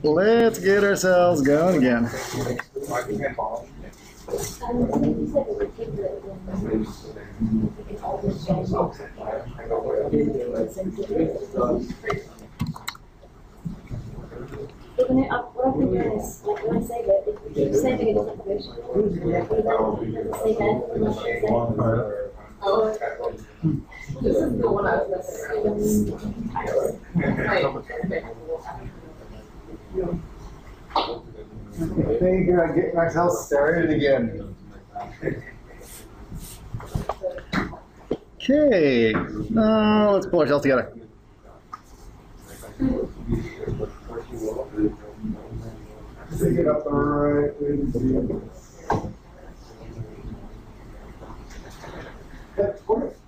Let's get ourselves going again. What I can do is, like, when I save it, if you save it in a different version, save it. Oh, this is the one I was missing. I think I get myself started again. Okay, let's pull ourselves together. Pick it up the right way.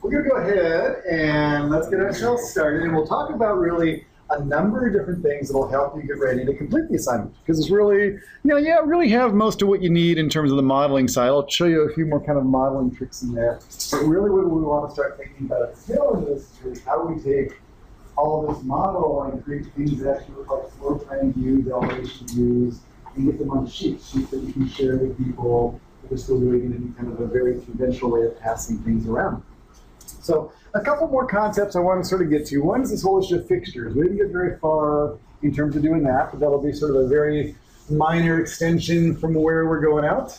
We're going to go ahead and let's get ourselves started, and we'll talk about really a number of different things that will help you get ready to complete the assignment. Because it's really, you really have most of what you need in terms of the modeling side. I'll show you a few more kind of modeling tricks in there. But really what we want to start thinking about is this is how we take all this model and create things that actually look like floor plan views, elevation views, and get them on sheets that you can share with people. We're still doing it in kind of a very conventional way of passing things around. So a couple more concepts I want to sort of get to. One is this whole issue of fixtures. We didn't get very far in terms of doing that, but that'll be sort of a very minor extension from where we're going out.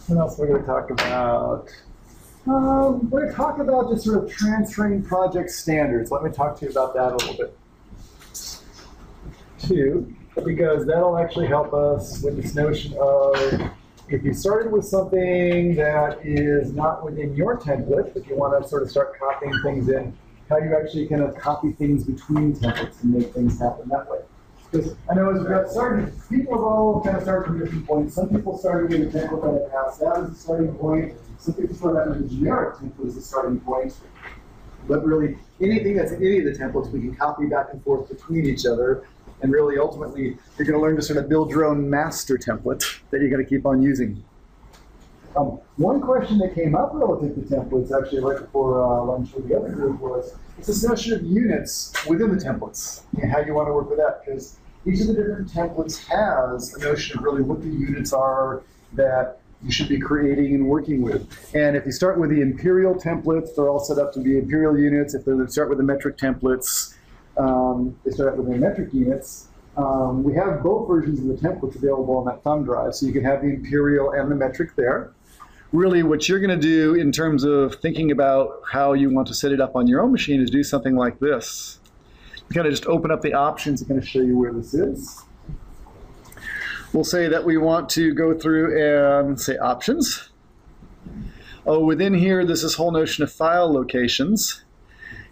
What else are we going to talk about? We're going to talk about just sort of transferring project standards. Let me talk to you about that a little bit too, because that'll actually help us with this notion of if you started with something that is not within your template, if you want to sort of start copying things in, how you actually kind of copy things between templates and make things happen that way. Because I know as we got started, people have all kind of started from different points. Some people started with a template that passed out as a starting point. Some people started out with a generic template as a starting point. But really, anything that's in any of the templates, we can copy back and forth between each other. And really, ultimately, you're going to learn to sort of build your own master template that you're going to keep on using. One question that came up relative to templates, actually right before lunch with the other group, was this notion of units within the templates and how you want to work with that. Because each of the different templates has a notion of really what the units are that you should be creating and working with. And if you start with the imperial templates, they're all set up to be imperial units. If they start with the metric templates, they start out with their metric units. We have both versions of the templates available on that thumb drive, so you can have the imperial and the metric there. Really, what you're going to do in terms of thinking about how you want to set it up on your own machine is do something like this. You kind of just open up the options. I'm going to show you where this is. We'll say that we want to go through and say options. Oh, within here, there's this whole notion of file locations.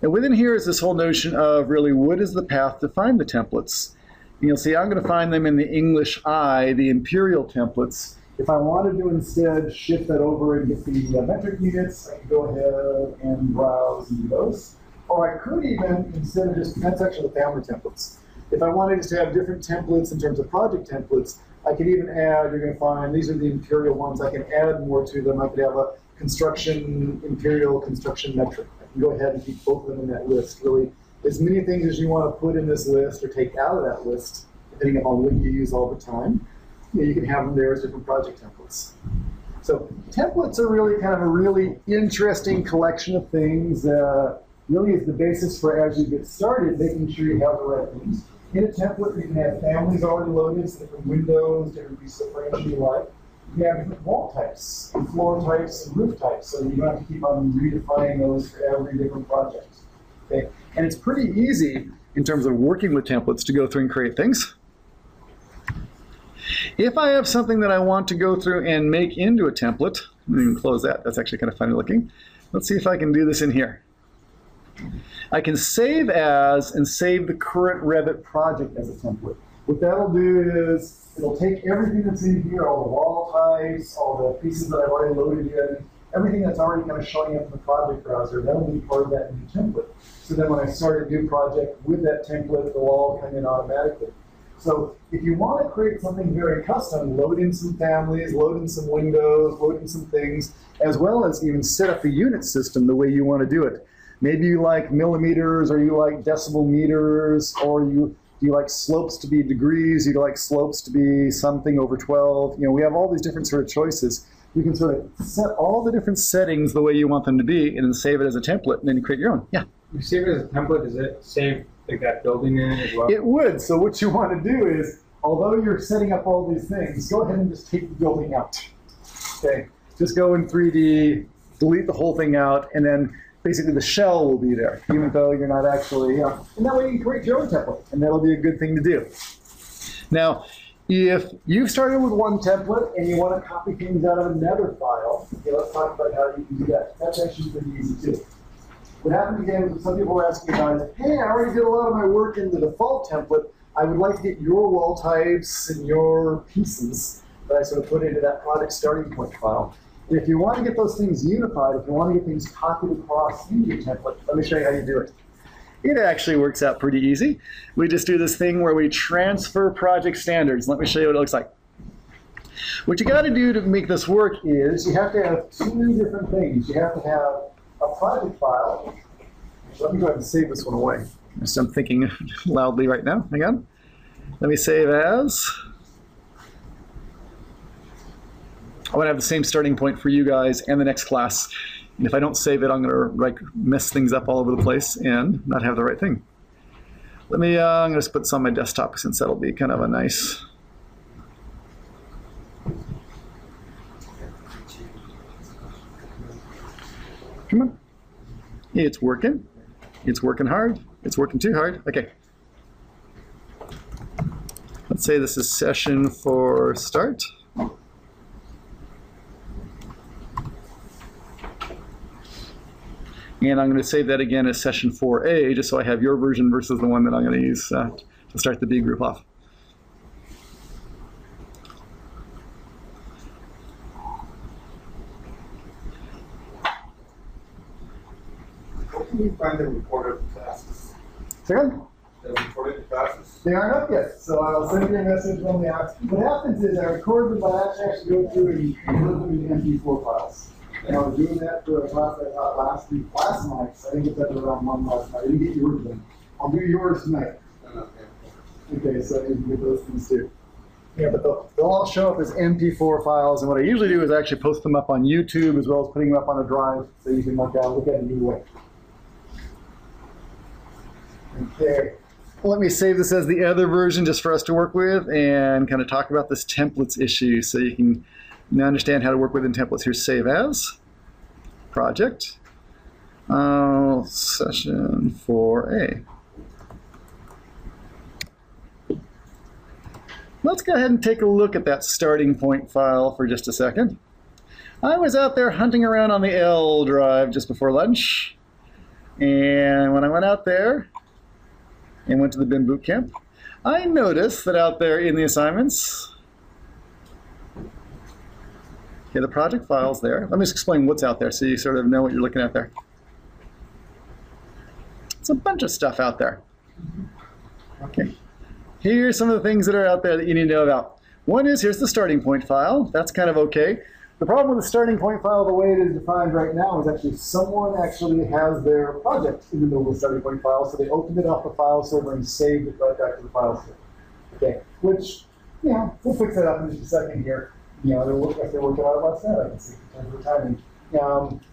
And within here is this whole notion of really what is the path to find the templates. And you'll see I'm going to find them in the English I, the imperial templates. If I wanted to instead shift that over and get the metric units, I can go ahead and browse and do those. Or I could even, instead of just, that's actually the family templates. If I wanted just to have different templates in terms of project templates, I could even add, you're going to find, these are the imperial ones, I can add more to them. I could have a construction, imperial construction metric. I can go ahead and keep both of them in that list. Really, as many things as you want to put in this list or take out of that list, depending on what you use all the time, you can have them there as different project templates. So templates are really kind of a really interesting collection of things that really is the basis for, as you get started, making sure you have the right things. In a template, you can have families already loaded, so different windows, different pieces of furniture you like. You have different wall types, and floor types, and roof types, so you don't have to keep on redefining those for every different project. Okay? And it's pretty easy in terms of working with templates to go through and create things. If I have something that I want to go through and make into a template, let me close that. That's actually kind of funny looking. Let's see if I can do this in here. I can save as and save the current Revit project as a template. What that'll do is it'll take everything that's in here, all the wall types, all the pieces that I've already loaded in, everything that's already kind of showing up in the project browser, that'll be part of that new template. So then when I start a new project with that template, it'll all come in automatically. So if you want to create something very custom, load in some families, load in some windows, load in some things, as well as even set up the unit system the way you want to do it. Maybe you like millimeters, or you like decimal meters, or you Do you like slopes to be degrees? Do you like slopes to be something over 12? You know, we have all these different sort of choices. You can sort of set all the different settings the way you want them to be and then save it as a template and then create your own. Yeah? You save it as a template, does it save like that building in it as well? It would. So what you want to do is, although you're setting up all these things, go ahead and just take the building out. Okay? Just go in 3D, delete the whole thing out, and then basically the shell will be there, even though you're not actually, and that way you can create your own template, and that'll be a good thing to do. Now, if you've started with one template and you want to copy things out of another file, okay, let's talk about how you can do that. That's actually pretty easy too. What happens again is some people are asking about is, hey, I already did a lot of my work in the default template. I would like to get your wall types and your pieces that I sort of put into that project starting point file. If you want to get those things unified, if you want to get things copied across into your template, let me show you how you do it. It actually works out pretty easy. We just do this thing where we transfer project standards. Let me show you what it looks like. What you got to do to make this work is you have to have two different things. You have to have a project file. Let me go ahead and save this one away. I'm thinking loudly right now. Hang on. Let me save as. I want to have the same starting point for you guys and the next class. And if I don't save it, I'm going to mess things up all over the place and not have the right thing. Let me, I'm going to put this on my desktop since that'll be kind of a nice. Come on. It's working. It's working hard. It's working too hard. Okay. Let's say this is session for start. And I'm going to save that again as session 4A, just so I have your version versus the one that I'm going to use to start the B group off. How can you find the recorded classes? Second? The recorded classes? They aren't up yet, so I'll send you a message when they are. What happens is I record them, but I actually go through and put them in MP4 files. And I was doing that for a class I taught last night, so I think it's up around 1 last night. I didn't get yours then. I'll do yours tonight. Okay, so you can get those things too. Yeah, but they'll all show up as MP4 files, and what I usually do is I actually post them up on YouTube as well as putting them up on a drive so you can look at it either way. Okay, let me save this as the other version just for us to work with and kind of talk about this templates issue so you can now understand how to work within templates. Here's save as, project, session 4A. Let's go ahead and take a look at that starting point file for just a second. I was out there hunting around on the L drive just before lunch, and when I went out there and went to the BIM bootcamp, I noticed that out there in the assignments, okay, the project file's there. Let me just explain what's out there so you sort of know what you're looking at there. It's a bunch of stuff out there. Okay. Here's some of the things that are out there that you need to know about. One is, here's the starting point file. That's kind of okay. The problem with the starting point file, the way it is defined right now, is actually someone actually has their project in the middle of the starting point file, so they opened it off the file server and saved it right back to the file server. Okay, which, you know, we'll fix that up in just a second here. You know, if they're working on it last night, I can see in terms of timing.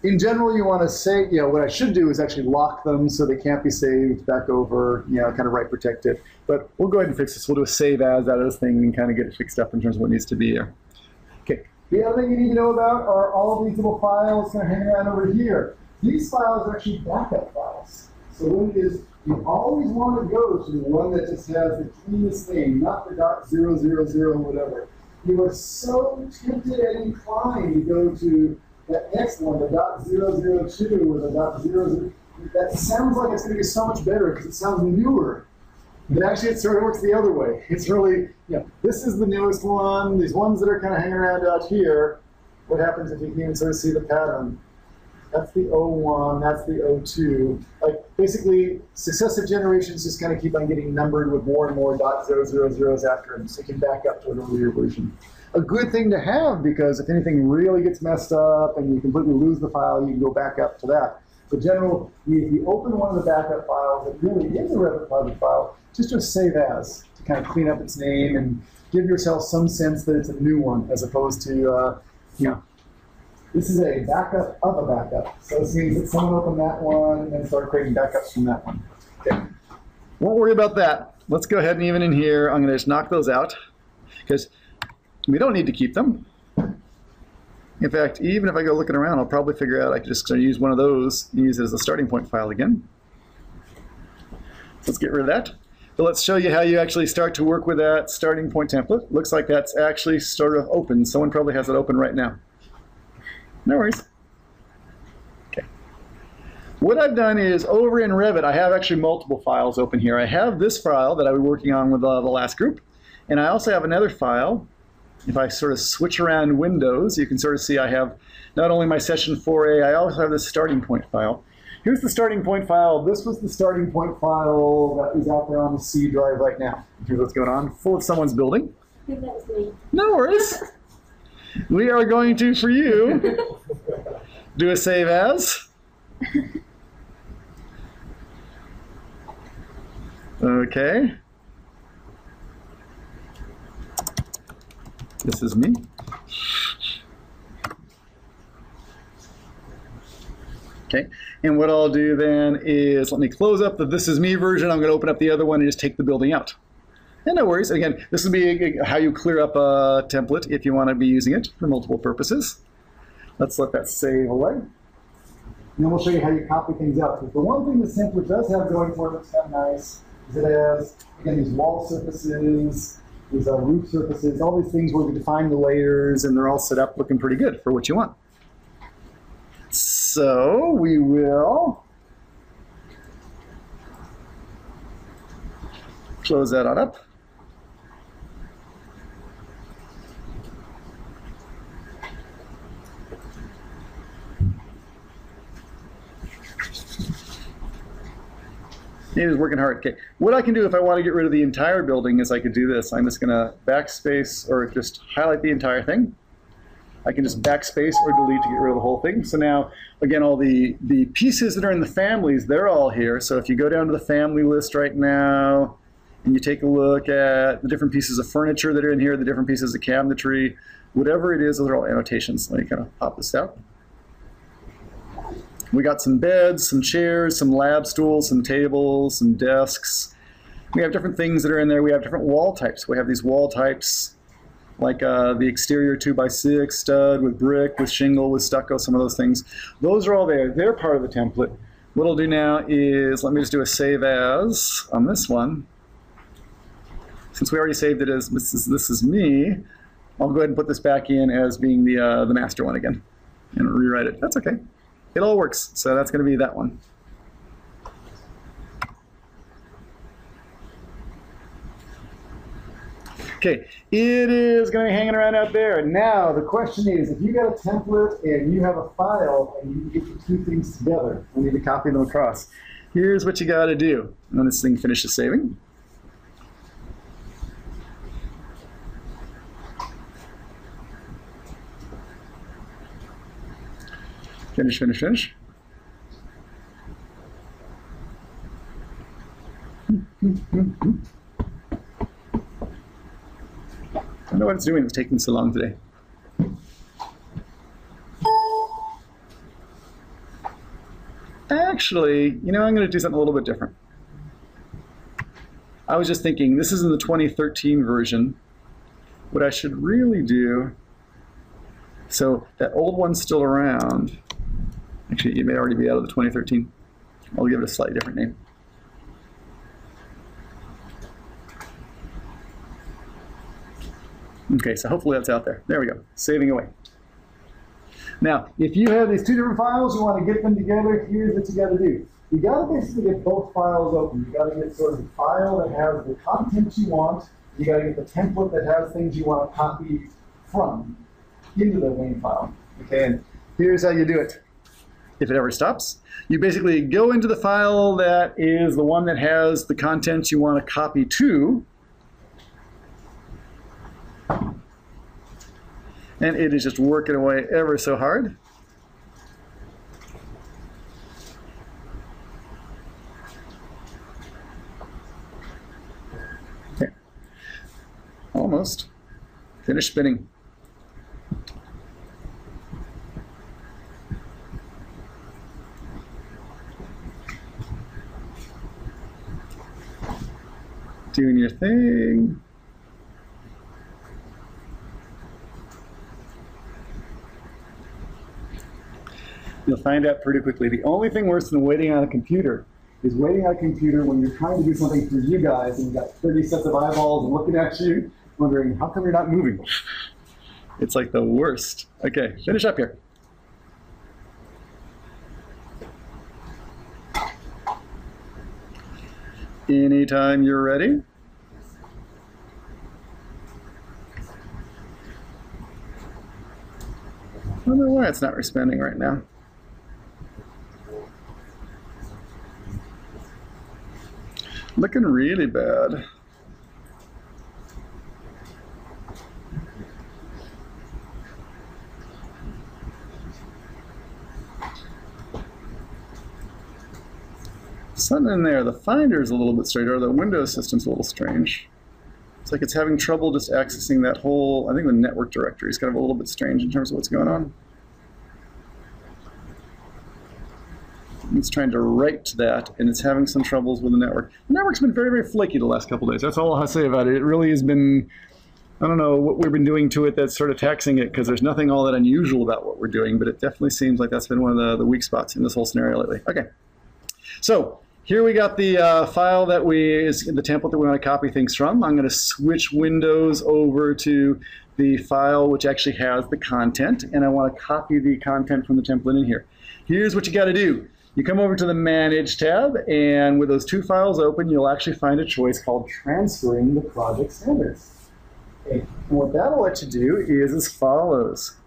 In general, you want to say, you know, what I should do is actually lock them so they can't be saved back over, you know, kind of write protected. But we'll go ahead and fix this. We'll do a save as out of this thing and kind of get it fixed up in terms of what needs to be here. Okay. The other thing you need to know about are all of these little files kind of hanging around over here. These files are actually backup files. So what it is, you always want to go to the one that just has the cleanest name, not the .000 whatever. You are so tempted and inclined to go to that next one, the .002 or the .00. That sounds like it's going to be so much better because it sounds newer. But actually, it sort of works the other way. It's really, you know, this is the newest one. These ones that are kind of hanging around out here, what happens if you can sort of see the pattern? That's the 01, that's the 02. Like, basically, successive generations just kind of keep on getting numbered with more and more .000s after them, so you can back up to an earlier version. A good thing to have, because if anything really gets messed up and you completely lose the file, you can go back up to that. But general, if you open one of the backup files, it really is a Revit project file, just save as to kind of clean up its name and give yourself some sense that it's a new one, as opposed to, this is a backup of a backup. So this means that someone opened that one and then start creating backups from that one. Okay. Won't worry about that. Let's go ahead and even in here, I'm going to just knock those out because we don't need to keep them. In fact, even if I go looking around, I'll probably figure out I can just use one of those and use it as a starting point file again. Let's get rid of that. But let's show you how you actually start to work with that starting point template. Looks like that's actually sort of open. Someone probably has it open right now. No worries. Okay. What I've done is over in Revit, I have actually multiple files open here. I have this file that I was working on with the last group, and I also have another file. If I sort of switch around windows, you can sort of see I have not only my session 4A, I also have this starting point file. Here's the starting point file. This was the starting point file that is out there on the C drive right now. Here's what's going on, full of someone's building. I think that was me. No worries. We are going to, for you, do a save as. Okay. This is me. Okay, and what I'll do then is let me close up the This Is Me version. I'm going to open up the other one and just take the building out. And no worries. Again, this will be how you clear up a template if you want to be using it for multiple purposes. Let's let that save away. And then we'll show you how you copy things out. Because the one thing this template does have going for it that's kind of nice is it has, again, these wall surfaces, these roof surfaces, all these things where we define the layers, and they're all set up looking pretty good for what you want. So we will close that on up. He was working hard. Okay, what I can do if I want to get rid of the entire building is I could do this. I'm just going to backspace or just highlight the entire thing. I can just backspace or delete to get rid of the whole thing. So now, again, all the pieces that are in the families, they're all here. So if you go down to the family list right now and you take a look at the different pieces of furniture that are in here, the different pieces of cabinetry, whatever it is, those are all annotations. Let me kind of pop this out. We got some beds, some chairs, some lab stools, some tables, some desks. We have different things that are in there. We have different wall types. We have these wall types like the exterior 2x6 stud with brick, with shingle, with stucco, some of those things. Those are all there. They're part of the template. What I'll do now is let me just do a save as on this one. Since we already saved it as this is me, I'll go ahead and put this back in as being the master one again and rewrite it. That's okay. It all works, so that's going to be that one. Okay, it is going to be hanging around out there. Now, the question is, if you got a template and you have a file and you get the two things together, we need to copy them across. Here's what you got to do when this thing finishes saving. Finish, finish, finish. I don't know what it's doing. It's taking so long today. Actually, you know, I'm going to do something a little bit different. I was just thinking, this is in the 2013 version. What I should really do, so that old one's still around. Actually, it may already be out of the 2013. I'll give it a slightly different name. Okay, so hopefully that's out there. There we go, saving away. Now, if you have these two different files, you want to get them together, here's what you got to do. You got to basically get both files open. You got to get sort of the file that has the content you want. You got to get the template that has things you want to copy from into the main file. Okay, and here's how you do it. If it ever stops, you basically go into the file that is the one that has the contents you want to copy to, and it is just working away ever so hard. almost. Finish spinning. Doing your thing. You'll find out pretty quickly. The only thing worse than waiting on a computer is waiting on a computer when you're trying to do something for you guys and you've got 30 sets of eyeballs and looking at you, wondering, how come you're not moving? It's like the worst. Okay, finish up here. Anytime you're ready. I don't know why it's not responding right now. Looking really bad. Something in there. The Finder's a little bit straight, or the Windows system's a little strange. It's like it's having trouble just accessing that whole, I think the network directory is kind of a little bit strange in terms of what's going on. It's trying to write to that, and it's having some troubles with the network. The network's been very, very flaky the last couple of days. That's all I'll say about it. It really has been, I don't know what we've been doing to it that's sort of taxing it, because there's nothing all that unusual about what we're doing, but it definitely seems like that's been one of the weak spots in this whole scenario lately. Okay, so here we got the file that is the template that we want to copy things from. I'm going to switch windows over to the file which actually has the content, and I want to copy the content from the template in here. Here's what you got to do. You come over to the Manage tab, and with those two files open, you'll actually find a choice called Transferring the Project Standards. Okay. And what that'll let you do is as follows.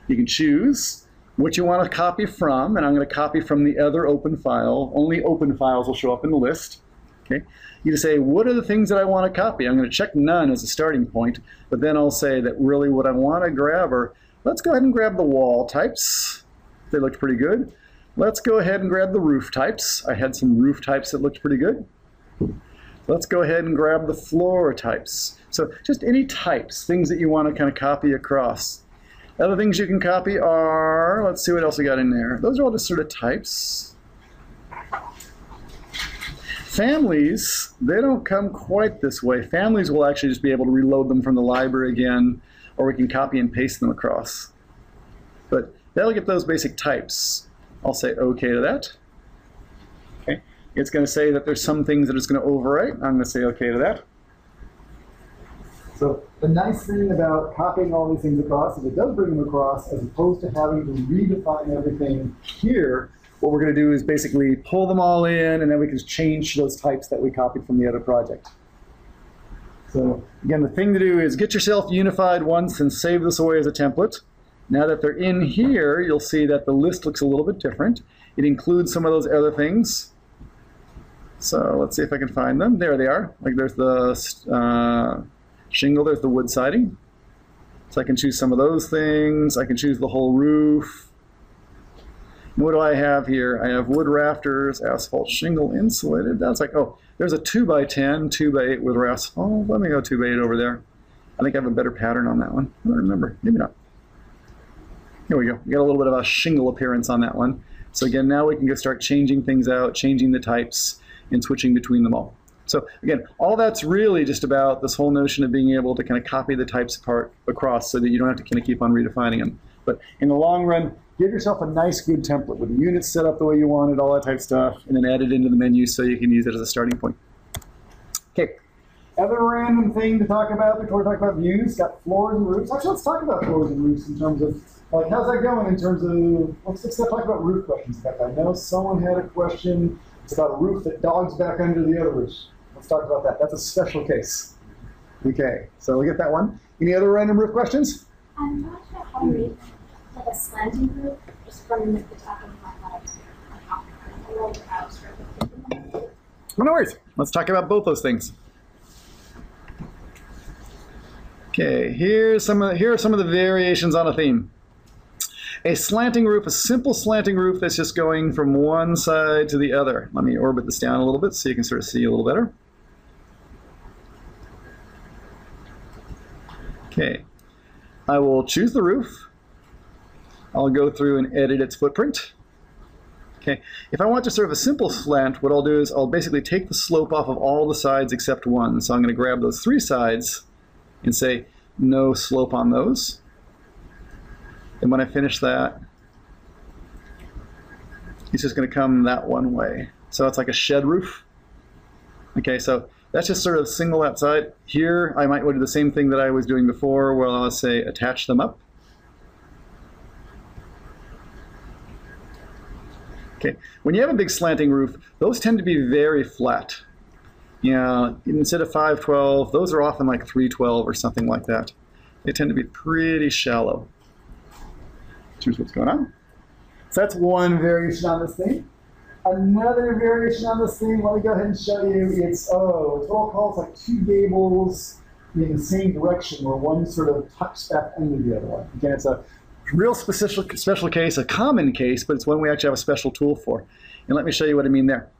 You can choose what you want to copy from, and I'm going to copy from the other open file. Only open files will show up in the list. Okay. You just say, what are the things that I want to copy? I'm going to check none as a starting point, but then I'll say that really what I want to grab are, let's go ahead and grab the wall types. They looked pretty good. Let's go ahead and grab the roof types. I had some roof types that looked pretty good. Let's go ahead and grab the floor types. So just any types, things that you want to kind of copy across. Other things you can copy are, let's see what else we got in there. Those are all just sort of types. Families, they don't come quite this way. Families will actually just be able to reload them from the library again, or we can copy and paste them across. But that'll get those basic types. I'll say OK to that. Okay. It's going to say that there's some things that it's going to overwrite. I'm going to say OK to that. So the nice thing about copying all these things across is it does bring them across, as opposed to having to redefine everything here. What we're going to do is basically pull them all in, and then we can change those types that we copied from the other project. So again, the thing to do is get yourself unified once and save this away as a template. Now that they're in here, you'll see that the list looks a little bit different. It includes some of those other things. So let's see if I can find them. There they are. Like there's the shingle, there's the wood siding. So I can choose some of those things. I can choose the whole roof. And what do I have here? I have wood rafters, asphalt shingle insulated. That's like, oh, there's a 2x10, 2x8 with asphalt. Let me go 2x8 over there. I think I have a better pattern on that one. I don't remember. Maybe not. Here we go. We got a little bit of a shingle appearance on that one. So again, now we can go start changing things out, changing the types, and switching between them all. So again, all that's really just about this whole notion of being able to kind of copy the types apart across so that you don't have to kind of keep on redefining them. But in the long run, give yourself a nice, good template with the units set up the way you want it, all that type of stuff, and then add it into the menu so you can use it as a starting point. Okay. Other random thing to talk about before we talk about views, got floors and roofs. Actually, let's talk about floors and roofs in terms of, like, how's that going in terms of, let's talk about roof questions. In fact, I know someone had a question. It's about a roof that dogs back under the other roof. Let's talk about that. That's a special case. Okay, so we get that one. Any other random roof questions? I'm not sure how to read like a slanting roof, just from the top of my head. No worries. Let's talk about both those things. Okay, here are some of the variations on a theme. A slanting roof, a simple slanting roof that's just going from one side to the other. Let me orbit this down a little bit so you can sort of see a little better. Okay, I will choose the roof. I'll go through and edit its footprint. Okay, if I want to sort of a simple slant, what I'll do is I'll basically take the slope off of all the sides except one. So I'm going to grab those 3 sides and say no slope on those. And when I finish that, it's just going to come that one way. So it's like a shed roof. Okay, so that's just sort of single that side. Here, I might want to do the same thing that I was doing before, where I'll say attach them up. Okay, when you have a big slanting roof, those tend to be very flat. You know, instead of 512, those are often like 312 or something like that. They tend to be pretty shallow. Here's what's going on. So that's one variation on this thing. Another variation on this thing, let me go ahead and show you. It's what I'll call like 2 gables in the same direction where one sort of tucks back under the other one. Again, it's a real special case, a common case, but it's one we actually have a special tool for. And let me show you what I mean there.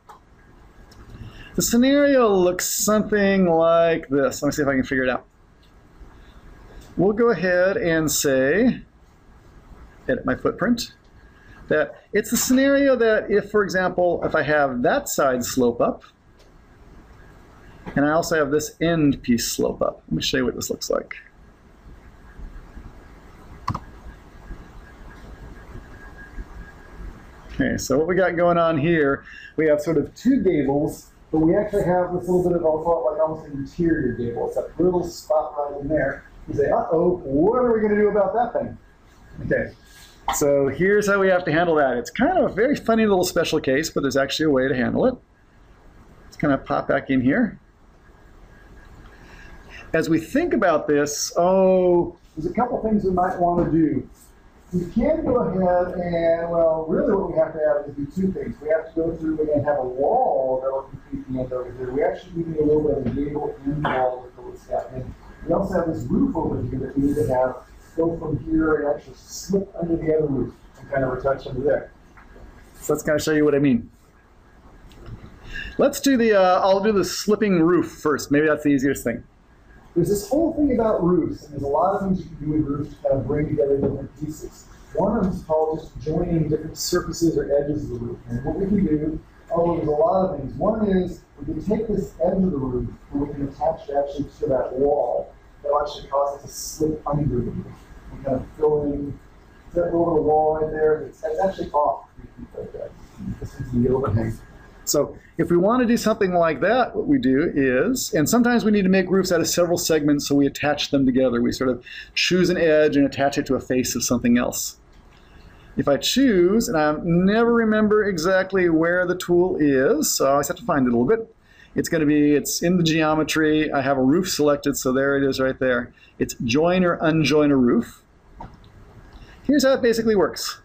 The scenario looks something like this. Let me see if I can figure it out. We'll go ahead and say, edit my footprint, that it's the scenario that if, for example, if I have that side slope up, and I also have this end piece slope up. Let me show you what this looks like. Okay, so what we got going on here, we have sort of 2 gables, but we actually have this little bit of, I'll call it like almost an interior gable. It's that little spot right in there. You say, uh-oh, what are we going to do about that thing? Okay, so here's how we have to handle that. It's kind of a very funny little special case, but there's actually a way to handle it. Let's kind of pop back in here. As we think about this, there's a couple things we might want to do. We can go ahead and, well, really what we have to have is do 2 things. We have to go through and have a wall that will complete the end over here. We actually need a little bit of a gable end wall to fill this gap in. We also have this roof over here that we need to have go from here and actually slip under the other roof and kind of retouch under there. So let's kind of show you what I mean. Let's do the, I'll do the slipping roof first. Maybe that's the easiest thing. There's this whole thing about roofs, and there's a lot of things you can do with roofs to kind of bring together different pieces. One of them is called just joining different surfaces or edges of the roof. And what we can do, there's a lot of things. One is we can take this edge of the roof and we can attach it actually to that wall. That'll actually cause it to slip under the roof. And kind of fill in that little wall right there. It's actually off. Like that. This is the overhang. So if we want to do something like that, what we do is, and sometimes we need to make roofs out of several segments, so we attach them together. We sort of choose an edge and attach it to a face of something else. If I choose, and I never remember exactly where the tool is, so I always have to find it a little bit. It's in the geometry. I have a roof selected, so there it is right there. It's join or unjoin a roof. Here's how it basically works.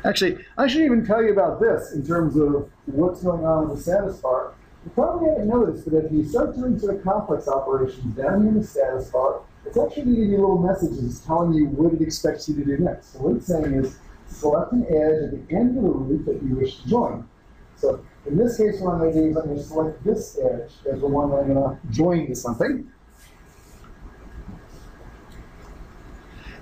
Actually, I should even tell you about this in terms of what's going on with the status bar. You probably haven't noticed, but if you start doing sort of complex operations down here in the status bar, it's actually giving you little messages telling you what it expects you to do next. So what it's saying is, select an edge at the end of the roof that you wish to join. So in this case, what I'm going to do is I'm going to select this edge as the one that I'm going to join to something.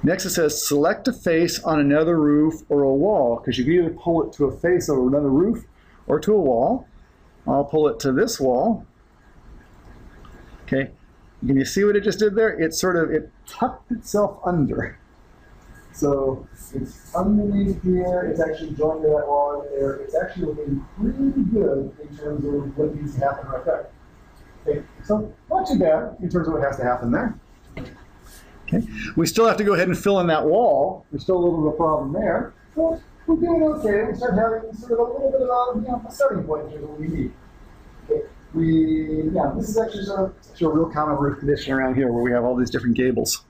Next it says select a face on another roof or a wall, because you can either pull it to a face over another roof or to a wall. I'll pull it to this wall. Okay, can you see what it just did there? It tucked itself under. So it's underneath here, it's actually joined to that wall right there. It's actually looking pretty good in terms of what needs to happen right there. Okay, so not too bad in terms of what has to happen there. Okay. We still have to go ahead and fill in that wall. There's still a little bit of a problem there. But we're doing okay. We start having sort of a little bit of a starting point in terms of what we need. Okay. This is actually a real common roof condition around here where we have all these different gables.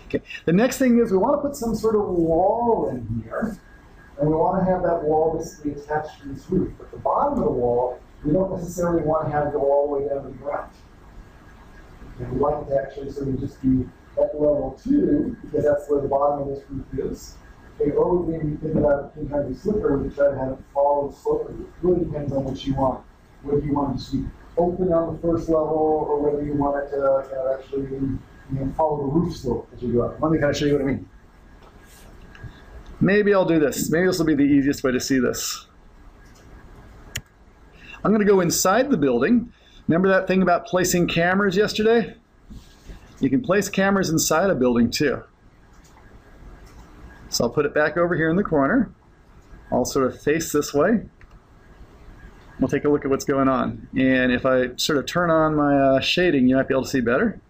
Okay. The next thing is we want to put some sort of wall in here. And we want to have that wall basically attached to this roof. But the bottom of the wall, we don't necessarily want to have it go all the way down to the ground. And we like it to actually sort of just be at level 2, because that's where the bottom of this roof is. Okay, or we can think about it kind of slipper, we try to have it follow the slope. It really depends on what you want. What do you want to see? open on the first level or whether you want it to kind of actually follow the roof slope as you go up. Let me kind of show you what I mean. Maybe I'll do this. Maybe this will be the easiest way to see this. I'm going to go inside the building. Remember that thing about placing cameras yesterday? You can place cameras inside a building too. So I'll put it back over here in the corner. I'll sort of face this way. We'll take a look at what's going on. And if I sort of turn on my shading, you might be able to see better.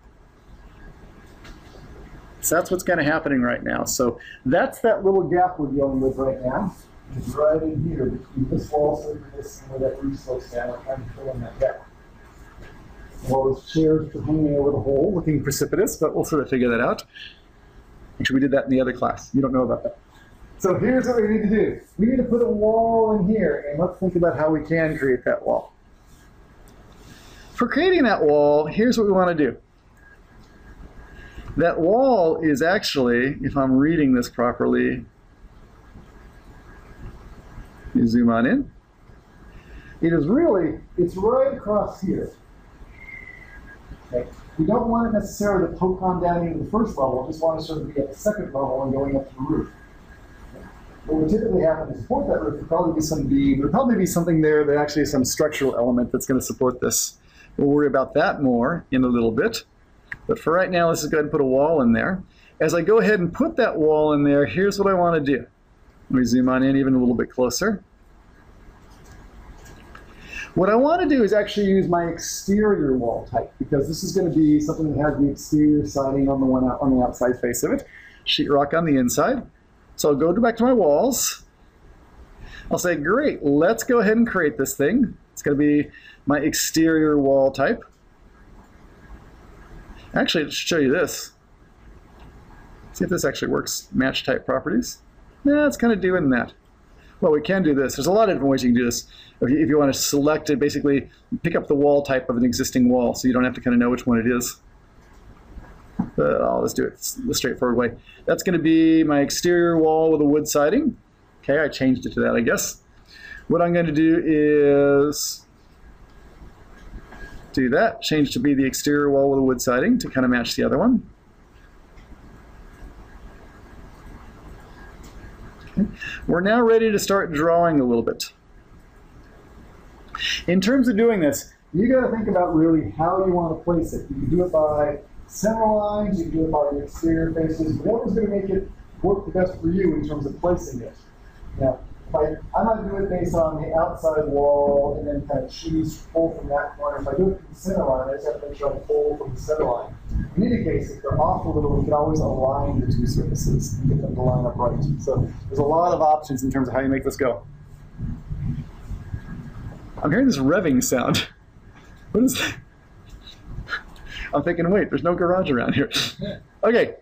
So that's what's kind of happening right now. So that's that little gap we're dealing with right now. It's right in here between this wall surface this and where that roof slopes down. We're trying to fill in that gap. Well, those chairs are hanging over the hole, looking precipitous, but we'll sort of figure that out. Actually, we did that in the other class. You don't know about that. So here's what we need to do. We need to put a wall in here, and let's think about how we can create that wall. For creating that wall, here's what we want to do. That wall is actually, if I'm reading this properly, you zoom on in. It is really, it's right across here. Okay. We don't want it necessarily to poke on down into the first level, we just want to sort of be at the second level and going up to the roof. Okay. What would typically happen to support that roof would probably be some beam, there would probably be something there that actually is some structural element that's going to support this. We'll worry about that more in a little bit. But for right now, let's just go ahead and put a wall in there. As I go ahead and put that wall in there, here's what I want to do. Let me zoom on in even a little bit closer. What I want to do is actually use my exterior wall type, because this is going to be something that has the exterior siding on the one out, on the outside face of it, sheetrock on the inside. So I'll go back to my walls. I'll say, great, let's go ahead and create this thing. It's going to be my exterior wall type. Actually, to show you this. See if this actually works. Match type properties. Nah, it's kind of doing that. Well, we can do this. There's a lot of different ways you can do this. If you want to select it, basically pick up the wall type of an existing wall, so you don't have to kind of know which one it is. But I'll just do it the straightforward way. That's going to be my exterior wall with a wood siding. Okay, I changed it to that, I guess. What I'm going to do is do that, change to be the exterior wall with a wood siding to kind of match the other one. Okay. We're now ready to start drawing a little bit. In terms of doing this, you got to think about really how you want to place it. You can do it by center lines, you can do it by the exterior faces, whatever's going to make it work the best for you in terms of placing it. Now, I might do it based on the outside wall and then kind of pull from that corner. If I do it from the center line, I just have to make sure I pull from the center line. In any case, if they're off a little, we can always align the two surfaces and get them to line up right. So there's a lot of options in terms of how you make this go. I'm hearing this revving sound. What is that? I'm thinking, wait, there's no garage around here. Okay,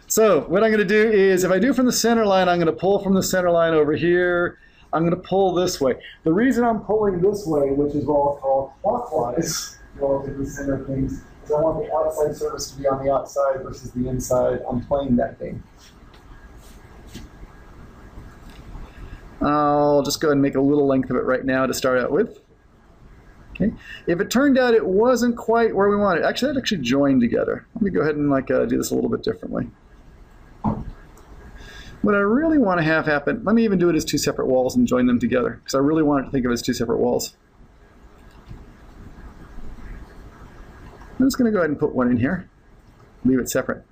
so what I'm going to do is, if I do from the center line, I'm going to pull from the center line over here. I'm going to pull this way. The reason I'm pulling this way, which is what I'll call clockwise, relative to the center of things, is I want the outside surface to be on the outside versus the inside. I'm playing that game. I'll just go ahead and make a little length of it right now to start out with. Okay. If it turned out it wasn't quite where we wanted, actually, that actually joined together. Let me go ahead and do this a little bit differently. What I really want to have happen, let me even do it as two separate walls and join them together, because I really want it to think of it as two separate walls. I'm just going to go ahead and put one in here, leave it separate.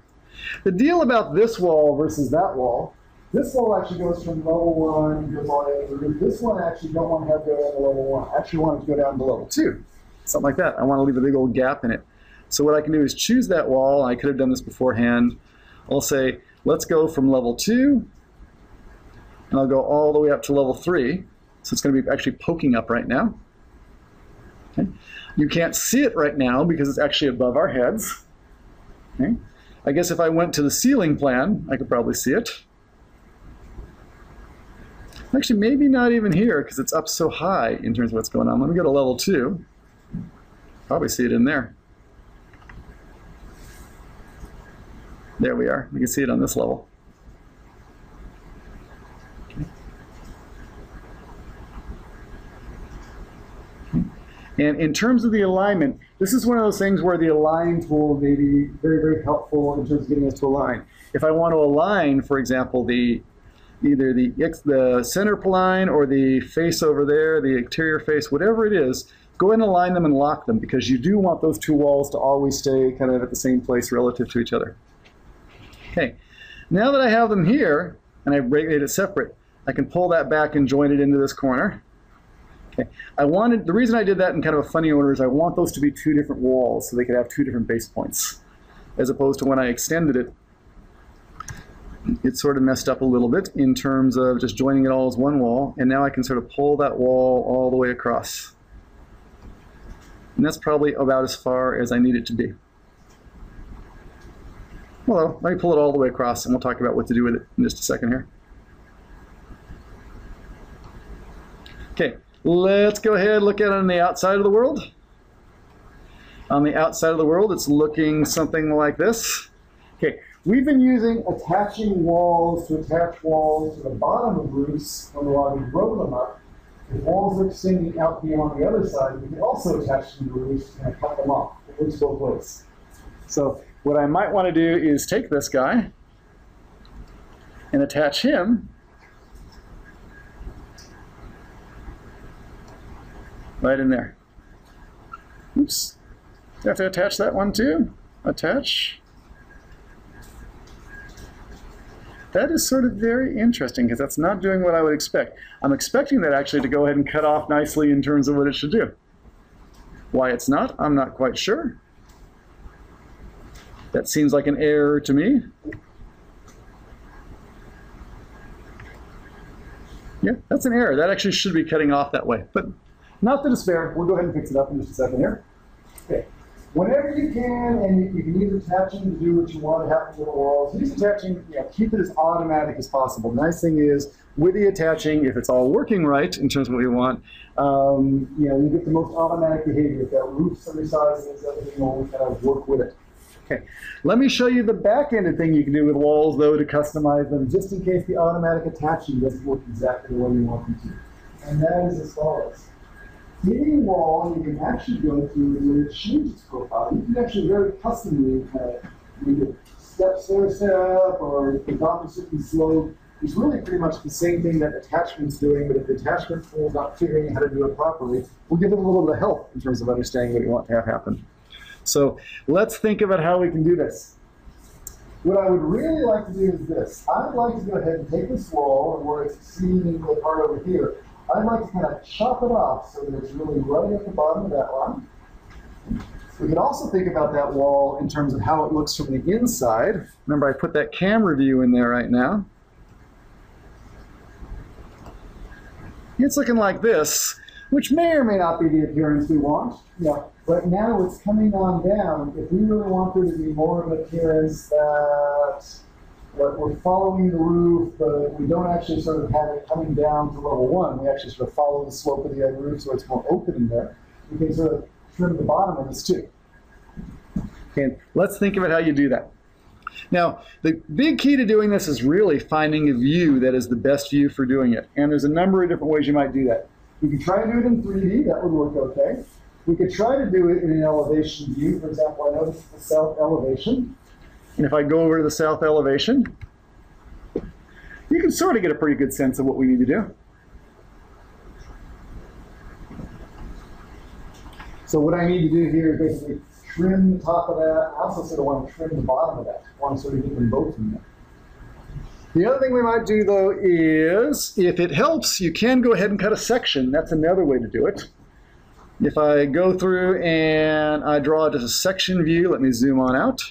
The deal about this wall versus that wall, this wall actually goes from level 1, goes all the way to the roof. This one I actually don't want to have go down to level 1. I actually want it to go down to level 2. Something like that. I want to leave a big old gap in it. So what I can do is choose that wall. I could have done this beforehand. I'll say, let's go from level 2, and I'll go all the way up to level 3. So it's going to be actually poking up right now. Okay. You can't see it right now because it's actually above our heads. Okay. I guess if I went to the ceiling plan, I could probably see it. Actually, maybe not even here because it's up so high in terms of what's going on. Let me go to level 2. Probably see it in there. There we are. We can see it on this level. Okay. And in terms of the alignment, this is one of those things where the align tool may be very, very helpful in terms of getting us to align. If I want to align, for example, either the center line or the face over there, the exterior face, whatever it is, go ahead and align them and lock them, because you do want those two walls to always stay kind of at the same place relative to each other. Okay, now that I have them here, and I've made it separate, I can pull that back and join it into this corner. Okay, the reason I did that in kind of a funny order is I want those to be two different walls so they could have two different base points, as opposed to when I extended it, it sort of messed up a little bit in terms of just joining it all as one wall, and now I can sort of pull that wall all the way across. And that's probably about as far as I need it to be. Well, let me pull it all the way across, and we'll talk about what to do with it in just a second here. Okay, let's go ahead and look at it on the outside of the world. On the outside of the world, it's looking something like this. Okay, we've been using attaching walls to attach walls to the bottom of roofs when we want to grow them up. If walls are extending out beyond the other side, we can also attach them to roofs and cut them off. It works both ways. So what I might want to do is take this guy and attach him right in there. Oops. Do I have to attach that one too? Attach. That is sort of very interesting, because that's not doing what I would expect. I'm expecting that actually to go ahead and cut off nicely in terms of what it should do. Why it's not, I'm not quite sure. That seems like an error to me. Yeah, that's an error. That actually should be cutting off that way, but not to despair. We'll go ahead and fix it up in just a second here. Okay. Whenever you can, and you can use attaching to do what you want to happen to the walls, use attaching, keep it as automatic as possible. The nice thing is, with the attaching, if it's all working right in terms of what you want, you get the most automatic behavior. If that roof resizes, everything will kind of work with it. Okay, let me show you the back-ended thing you can do with walls, though, to customize them, just in case the automatic attaching doesn't work exactly the way you want them to. And that is as follows. Any wall, you can actually go through and change its profile. You can actually very customly either stair step or adopt a certain slope. It's really pretty much the same thing that attachment's doing, but if the attachment tool is not figuring out how to do it properly, we'll give it a little bit of help in terms of understanding what you want to have happen. So let's think about how we can do this. What I would really like to do is this. I'd like to go ahead and take this wall, and where it's exceeding the part over here, I'd like to kind of chop it off so that it's really right at the bottom of that line. We can also think about that wall in terms of how it looks from the inside. Remember, I put that camera view in there right now. It's looking like this, which may or may not be the appearance we want. But now it's coming on down. If we really want there to be more of an appearance that we're following the roof, but we don't actually sort of have it coming down to level 1. We actually sort of follow the slope of the other roof so it's more open in there. We can sort of trim the bottom of this too. Okay, let's think about how you do that. Now, the big key to doing this is really finding a view that is the best view for doing it. And there's a number of different ways you might do that. We can try to do it in 3D. That would work okay. We could try to do it in an elevation view. For example, I know this is the south elevation. And if I go over to the south elevation, you can sort of get a pretty good sense of what we need to do. So what I need to do here is basically trim the top of that. I also sort of want to trim the bottom of that. I want to sort of get them both in there. The other thing we might do, though, is if it helps, you can go ahead and cut a section. That's another way to do it. If I go through and I draw just a section view, let me zoom on out.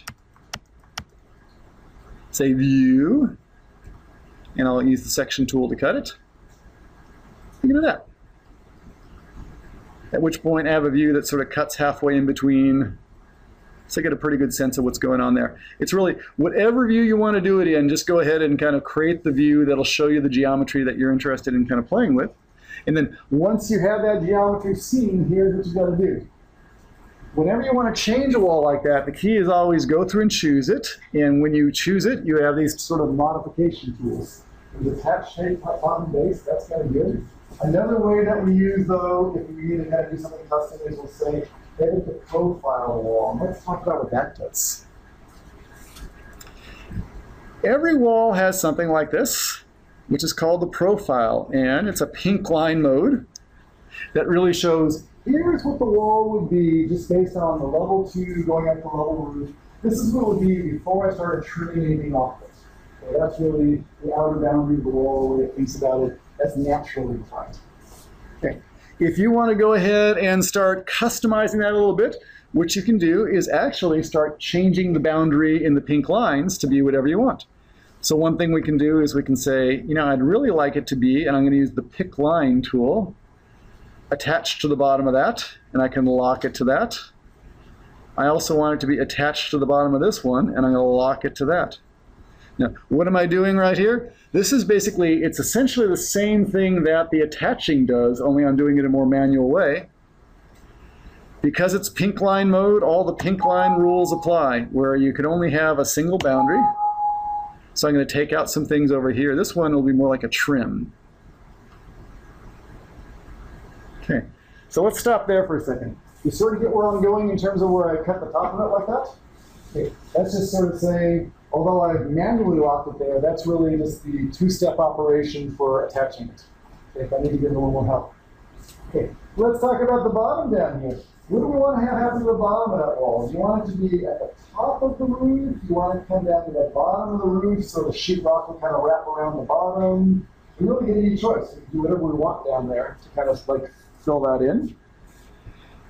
Say view, and I'll use the section tool to cut it. Look at that. At which point I have a view that sort of cuts halfway in between. So I get a pretty good sense of what's going on there. It's really, whatever view you want to do it in, just go ahead and kind of create the view that'll show you the geometry that you're interested in kind of playing with. And then once you have that geometry seen, here's what you got to do. Whenever you want to change a wall like that, the key is always go through and choose it. And when you choose it, you have these sort of modification tools. There's attach shape, bottom base, that's kind of good. Another way that we use, though, if we need to kind of do something custom, is we'll say, edit the profile of the wall. And let's talk about what that does. Every wall has something like this, which is called the profile. And it's a pink line mode that really shows, here's what the wall would be just based on the level 2 going up to level roof. This is what it would be before I started trimming anything off it. So that's really the outer boundary of the wall, the way it thinks about it. That's naturally defined. Okay. If you want to go ahead and start customizing that a little bit, what you can do is actually start changing the boundary in the pink lines to be whatever you want. So one thing we can do is we can say, you know, I'd really like it to be, and I'm going to use the pick line tool attached to the bottom of that, and I can lock it to that. I also want it to be attached to the bottom of this one, and I'm going to lock it to that. Now, what am I doing right here? This is basically, it's essentially the same thing that the attaching does, only I'm doing it in a more manual way. Because it's pink line mode, all the pink line rules apply, where you can only have a single boundary. So I'm going to take out some things over here. This one will be more like a trim. Okay, so let's stop there for a second. You sort of get where I'm going in terms of where I cut the top of it like that? Okay, that's just sort of saying, although I've manually locked it there, that's really just the two-step operation for attaching it. Okay, if I need to get a little more help. Okay, let's talk about the bottom down here. What do we want to have happen to the bottom of that wall? Do you want it to be at the top of the roof? Do you want it to come down to the bottom of the roof so the sheetrock will kind of wrap around the bottom? We really get any choice. We can do whatever we want down there to kind of like fill that in.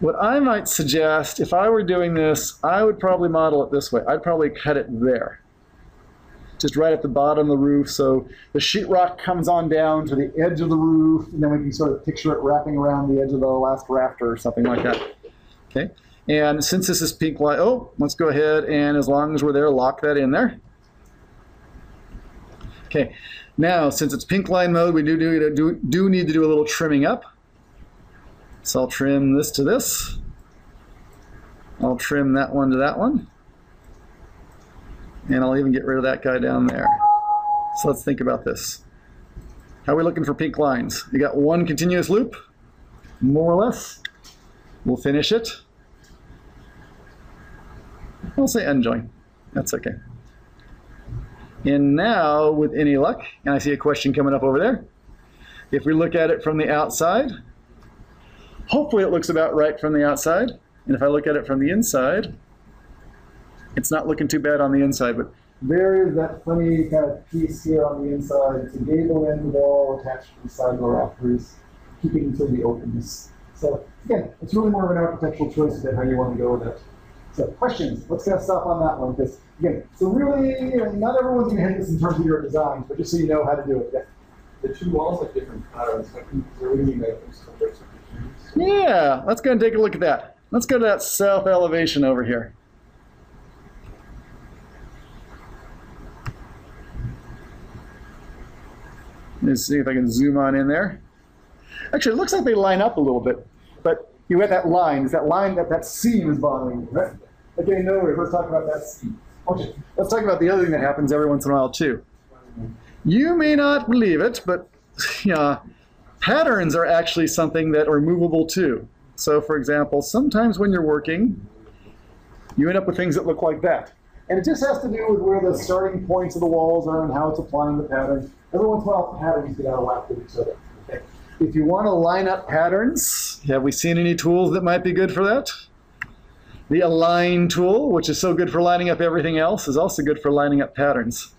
What I might suggest, if I were doing this, I would probably model it this way. I'd probably cut it there. Just right at the bottom of the roof, so the sheetrock comes on down to the edge of the roof, and then we can sort of picture it wrapping around the edge of the last rafter or something like that. Okay, and since this is pink line, oh, let's go ahead and as long as we're there, lock that in there. Okay, now since it's pink line mode, we do need to do a little trimming up. So I'll trim this to this. I'll trim that one to that one. And I'll even get rid of that guy down there. So let's think about this. How are we looking for pink lines? You got one continuous loop, more or less. We'll finish it. I'll say unjoin. That's okay. And now, with any luck, and I see a question coming up over there, if we look at it from the outside, hopefully it looks about right from the outside. And if I look at it from the inside, it's not looking too bad on the inside, but there is that funny kind of piece here on the inside. It's a gable end wall attached to the side of the rafters, keeping to the openness. So again, it's really more of an architectural choice about how you want to go with it. So questions? Let's kind of stop on that one, because again, so really, not everyone's going to hit this in terms of your designs, but just so you know how to do it. Yeah. The two walls have different patterns. I think they're really making some different. Yeah, let's go and take a look at that. Let's go to that south elevation over here. Let's see if I can zoom on in there. Actually, it looks like they line up a little bit, but you have that line. Is that line, that seam is bothering you, right? Okay, no worries. Let's talk about that seam. Okay, let's talk about the other thing that happens every once in a while, too. You may not believe it, but patterns are actually something that are movable, too. So, for example, sometimes when you're working, you end up with things that look like that. And it just has to do with where the starting points of the walls are and how it's applying the pattern. Every once in a while, patterns get out of whack with each other. Okay. If you want to line up patterns, have we seen any tools that might be good for that? The align tool, which is so good for lining up everything else, is also good for lining up patterns.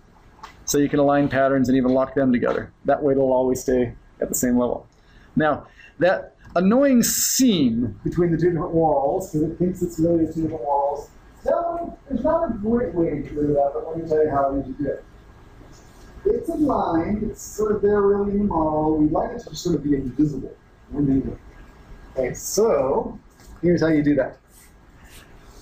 So you can align patterns and even lock them together. That way they'll always stay at the same level. Now, that annoying seam between the two different walls, because it thinks it's really two different walls, so there's not a great way to get rid of that, but let me tell you how you do it. It's a line, it's sort of there really in the model. We'd like it to just sort of be invisible. Okay, so here's how you do that.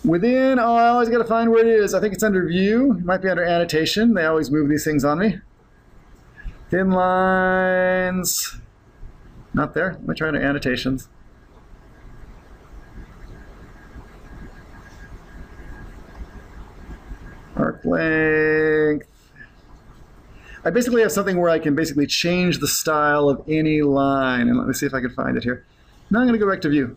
Within, oh, I always got to find where it is. I think it's under view. It might be under annotation. They always move these things on me. Thin lines. Not there. Let me try under annotations. Arc length. I basically have something where I can basically change the style of any line. And let me see if I can find it here. Now I'm going to go back to view.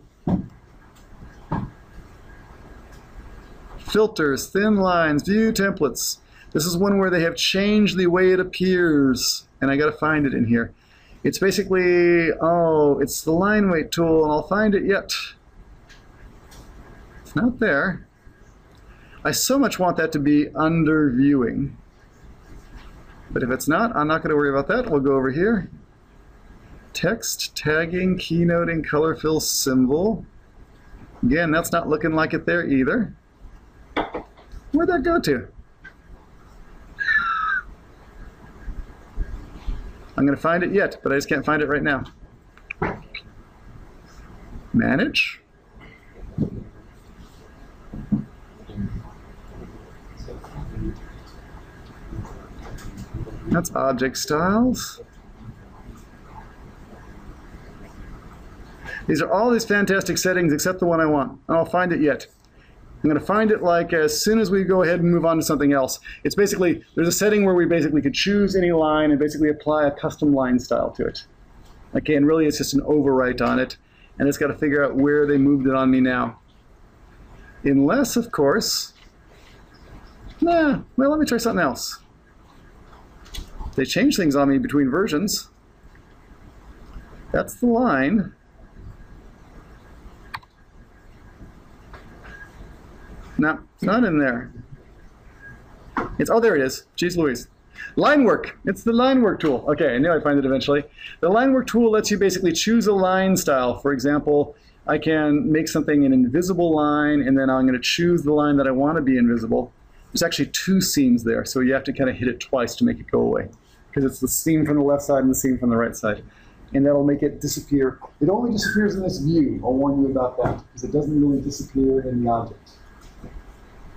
Filters, thin lines, view templates. This is one where they have changed the way it appears. And I got to find it in here. It's basically, oh, it's the line weight tool, and I'll find it yet. It's not there. I so much want that to be under viewing. But if it's not, I'm not going to worry about that. We'll go over here. Text, tagging, keynoting, color fill symbol. Again, that's not looking like it there either. Where'd that go to? I'm going to find it yet, but I just can't find it right now. Manage. That's object styles. These are all these fantastic settings except the one I want. And I'll find it yet. I'm going to find it like as soon as we go ahead and move on to something else. It's basically, there's a setting where we basically could choose any line and basically apply a custom line style to it. Okay, and really it's just an overwrite on it. And it's got to figure out where they moved it on me now. Unless, of course, well, let me try something else. They change things on me between versions. That's the line. No, it's not in there. It's, oh, there it is. Jeez Louise. Line work. It's the line work tool. Okay, I knew I'd find it eventually. The line work tool lets you basically choose a line style. For example, I can make something an invisible line, and then I'm going to choose the line that I want to be invisible. There's actually two seams there, so you have to kind of hit it twice to make it go away. Because it's the seam from the left side and the seam from the right side. And that'll make it disappear. It only disappears in this view. I'll warn you about that, because it doesn't really disappear in the object.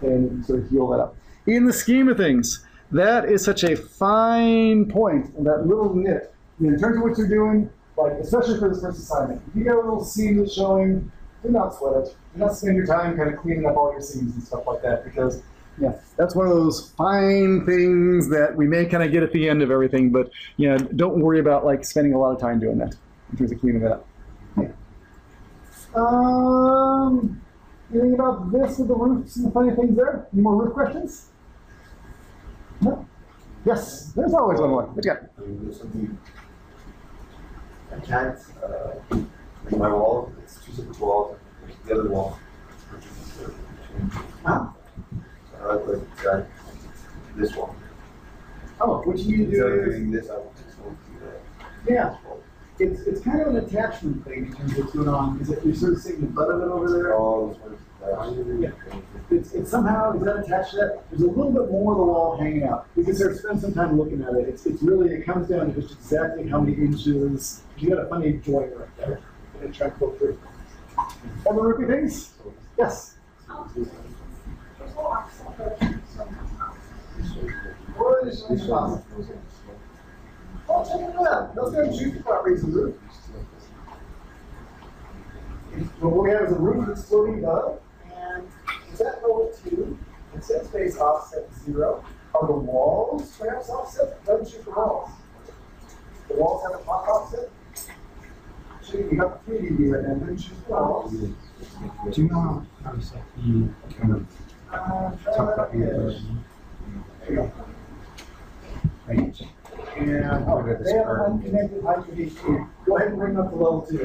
And you can sort of heal that up. In the scheme of things, that is such a fine point, and that little nit. In terms of what you're doing, like especially for this first assignment, if you got a little seam that's showing, do not sweat it. Do not spend your time kind of cleaning up all your seams and stuff like that, because yeah, that's one of those fine things that we may kind of get at the end of everything, but yeah, don't worry about like spending a lot of time doing that in terms of cleaning that up. Yeah. Anything about this with the roofs and the funny things there? Any more roof questions? No? Yes, there's always one more. What you got? I can't make my wall. It's two separate walls. The other wall. Huh? I like this one. Oh, what you need to Instead do of is, doing this, I want this one to do that. yeah, it's kind of an attachment thing in terms of what's going on. Is that you're sort of seeing the butt of it over there? Oh, this one. Yeah. It's somehow, is that attached to that? There's a little bit more of the wall hanging out. We can sort of spend some time looking at it. It's really, it comes down to just exactly how many inches. You got a funny joint right there. I'm going to try to go through. Other roofy things? Yes? What is this possible? Well, check it out. Let's go and choose the properties of the roof. What we have is a roof that's floating above, and it's at level 2. It says space offset 0. Are the walls perhaps offset? Doesn't shoot the walls. The walls have a top offset. Shoot, you got the 3D view right now. Didn't shoot the walls. Do you know how to set the kind of Try that up here. There you go. range? And they have an unconnected IPv2. Go ahead and bring up the level 2. The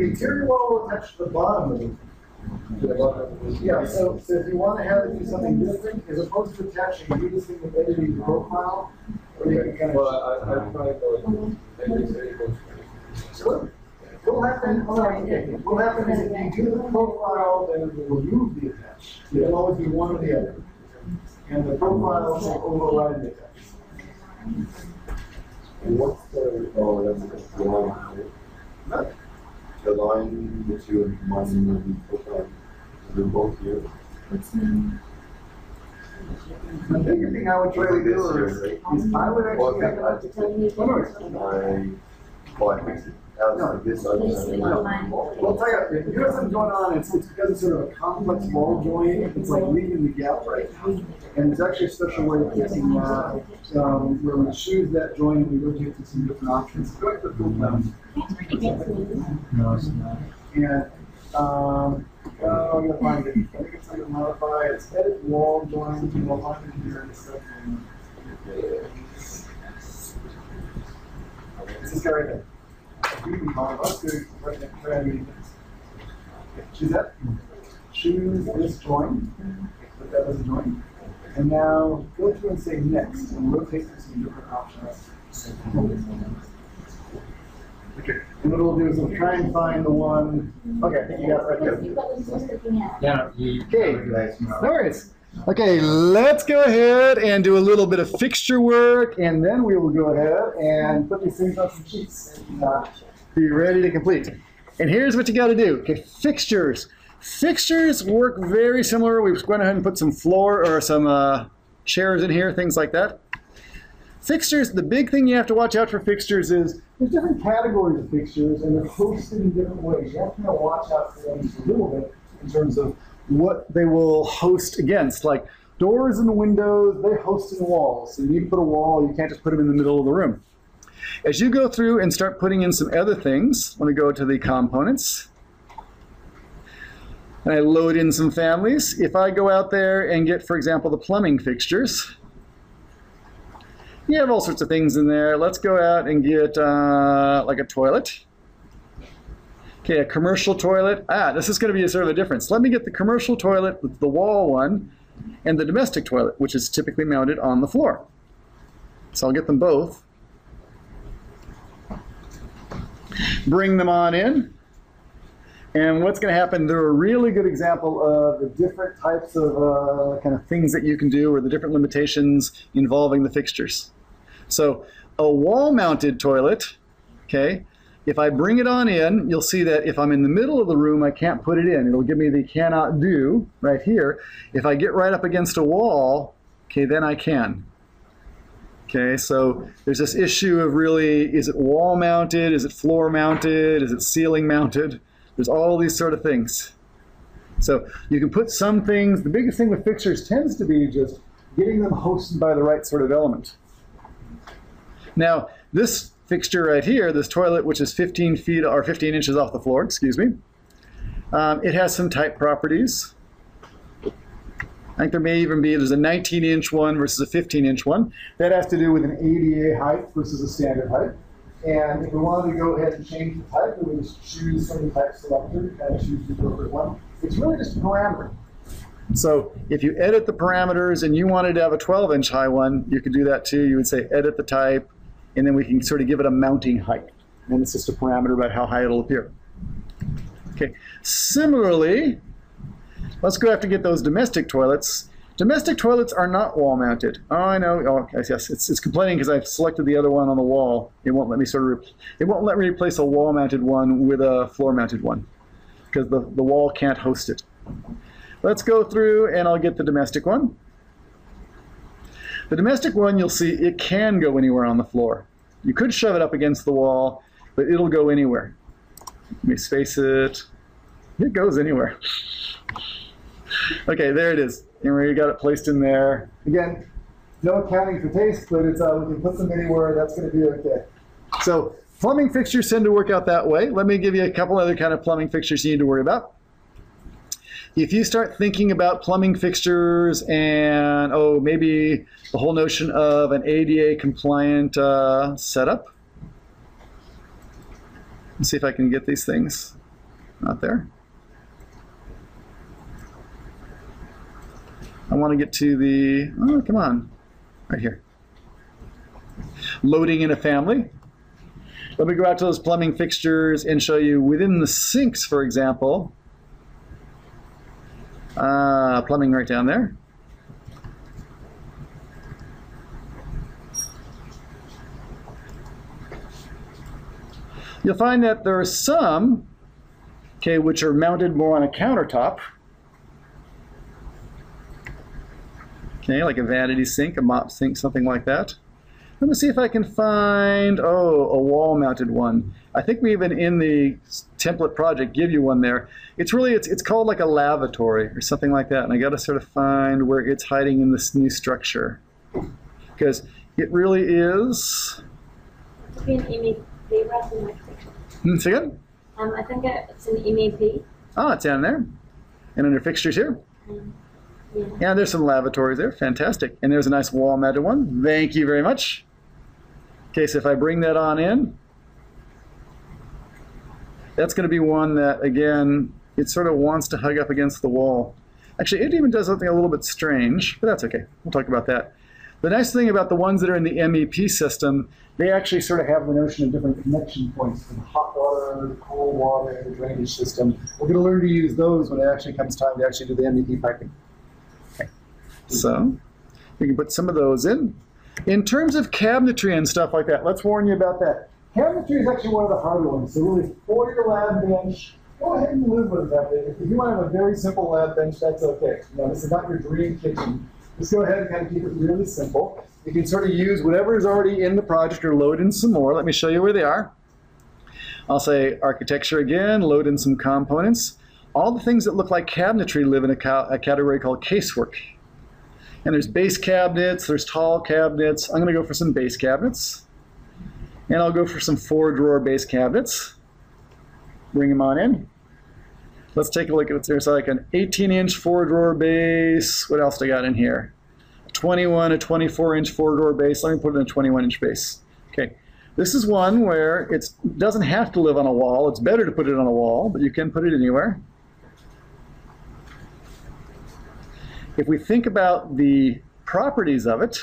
interior wall will attach to the bottom of it. Yeah, so if you want to have it do something different, as opposed to attaching, you just think of editing profile, or you can kind of. I tried going. Sure. What will happen, what happens is if you do the profile, then it will remove the attach. It will always be one or the other. And the profile will override the attach. And what's that's the line? The line that you would mind moving profile. They're both here. The bigger thing I would try to do is I would actually have I fixed it. Like this, I just Basically, online. Well, I'll tell you, if you have something going on, it's because it's sort of a complex wall joint. It's like leaving the gap right now. And there's actually a special way of fixing that, where we choose that joint and we rotate to some different options. Go ahead to the full down. No, it's not. And, I'm gonna find it. I think it's gonna modify, it's edit wall joint, and we'll find it here in a second. It's this guy right there. Choose that. Choose this join. Put that as a join. And now go through and say next and rotate through some different options. Okay. And what we'll do is we'll try and find the one. Okay, I think you got it right there. Yeah, you. Okay. No worries. Okay, let's go ahead and do a little bit of fixture work, and then we will go ahead and put these things on some sheets and be ready to complete. And here's what you got to do. Okay, fixtures. Fixtures work very similar. We've gone ahead and put some floor or some chairs in here, things like that. Fixtures, the big thing you have to watch out for fixtures is there's different categories of fixtures, and they're hosted in different ways. You have to watch out for them just a little bit in terms of what they will host against. Like doors and windows, they host in walls. So you need to put a wall, you can't just put them in the middle of the room. As you go through and start putting in some other things, let me go to the components. And I load in some families. If I go out there and get, for example, the plumbing fixtures, you have all sorts of things in there. Let's go out and get like a toilet. Okay, a commercial toilet. This is going to be a sort of a difference. Let me get the commercial toilet, the wall one, and the domestic toilet, which is typically mounted on the floor. So I'll get them both. Bring them on in. And what's going to happen, they're a really good example of the different types of kind of things that you can do, or the different limitations involving the fixtures. So a wall-mounted toilet, okay, if I bring it on in, you'll see that if I'm in the middle of the room, I can't put it in. It'll give me the cannot do right here. If I get right up against a wall, okay, then I can. Okay, so there's this issue of really, is it wall mounted? Is it floor mounted? Is it ceiling mounted? There's all these sort of things. So you can put some things, the biggest thing with fixtures tends to be just getting them hosted by the right sort of element. Now, this fixture right here, this toilet, which is 15 feet or 15 inches off the floor, excuse me, it has some type properties. I think there may even be, there's a 19-inch one versus a 15-inch one. That has to do with an ADA height versus a standard height. And if we wanted to go ahead and change the type, we would just choose from the type selector and choose the appropriate one. It's really just a parameter. So if you edit the parameters and you wanted to have a 12-inch high one, you could do that too. You would say edit the type, and then we can sort of give it a mounting height. And it's just a parameter about how high it'll appear. Okay, similarly, let's go have to get those domestic toilets. Domestic toilets are not wall mounted. Oh, I know. Oh, yes, it's complaining because I've selected the other one on the wall. It won't let me it won't let me replace a wall mounted one with a floor mounted one because the wall can't host it. Let's go through and I'll get the domestic one. The domestic one, you'll see it can go anywhere on the floor. You could shove it up against the wall, but it'll go anywhere. Let me space it. It goes anywhere. Okay, there it is. And we got it placed in there. Again, no accounting for taste, but it's we can put them anywhere. That's going to be okay. So plumbing fixtures tend to work out that way. Let me give you a couple other kind of plumbing fixtures you need to worry about. If you start thinking about plumbing fixtures and, oh, maybe the whole notion of an ADA compliant setup. Let's see if I can get these things. Not there. I want to get to the, oh, come on, right here. Loading in a family. Let me go out to those plumbing fixtures and show you within the sinks, for example. Plumbing right down there. You'll find that there are some, okay, which are mounted more on a countertop. Okay, like a vanity sink, a mop sink, something like that. Let me see if I can find, oh, a wall-mounted one. I think we even in the template project give you one there. It's really, it's called like a lavatory or something like that. And I got to sort of find where it's hiding in this new structure. Because it really is. It's been MEP rather than architecture. Say again? I think it's an MEP. Oh, it's down there. And under fixtures here. Yeah. Yeah, there's some lavatories there. Fantastic. And there's a nice wall-mounted one. Thank you very much. Okay, so if I bring that on in, that's going to be one that, again, it sort of wants to hug up against the wall. Actually, it even does something a little bit strange, but that's okay. We'll talk about that. The nice thing about the ones that are in the MEP system, they actually sort of have the notion of different connection points for the hot water, cold water, the drainage system. We're going to learn to use those when it actually comes time to actually do the MEP piping. Okay. So we can put some of those in. In terms of cabinetry and stuff like that, let's warn you about that. Cabinetry is actually one of the harder ones. So really, for your lab bench, go ahead and live with that. If you want to have a very simple lab bench, that's okay. You know, this is not your dream kitchen. Just go ahead and kind of keep it really simple. You can sort of use whatever is already in the project or load in some more. Let me show you where they are. I'll say architecture again, load in some components. All the things that look like cabinetry live in a category called casework. And there's base cabinets, there's tall cabinets. I'm going to go for some base cabinets. And I'll go for some 4-drawer base cabinets. Bring them on in. Let's take a look at, there's like an 18-inch 4-drawer base. What else do I got in here? A 21, a 24-inch 4-drawer base. Let me put it in a 21-inch base. Okay. This is one where it doesn't have to live on a wall. It's better to put it on a wall, but you can put it anywhere. If we think about the properties of it,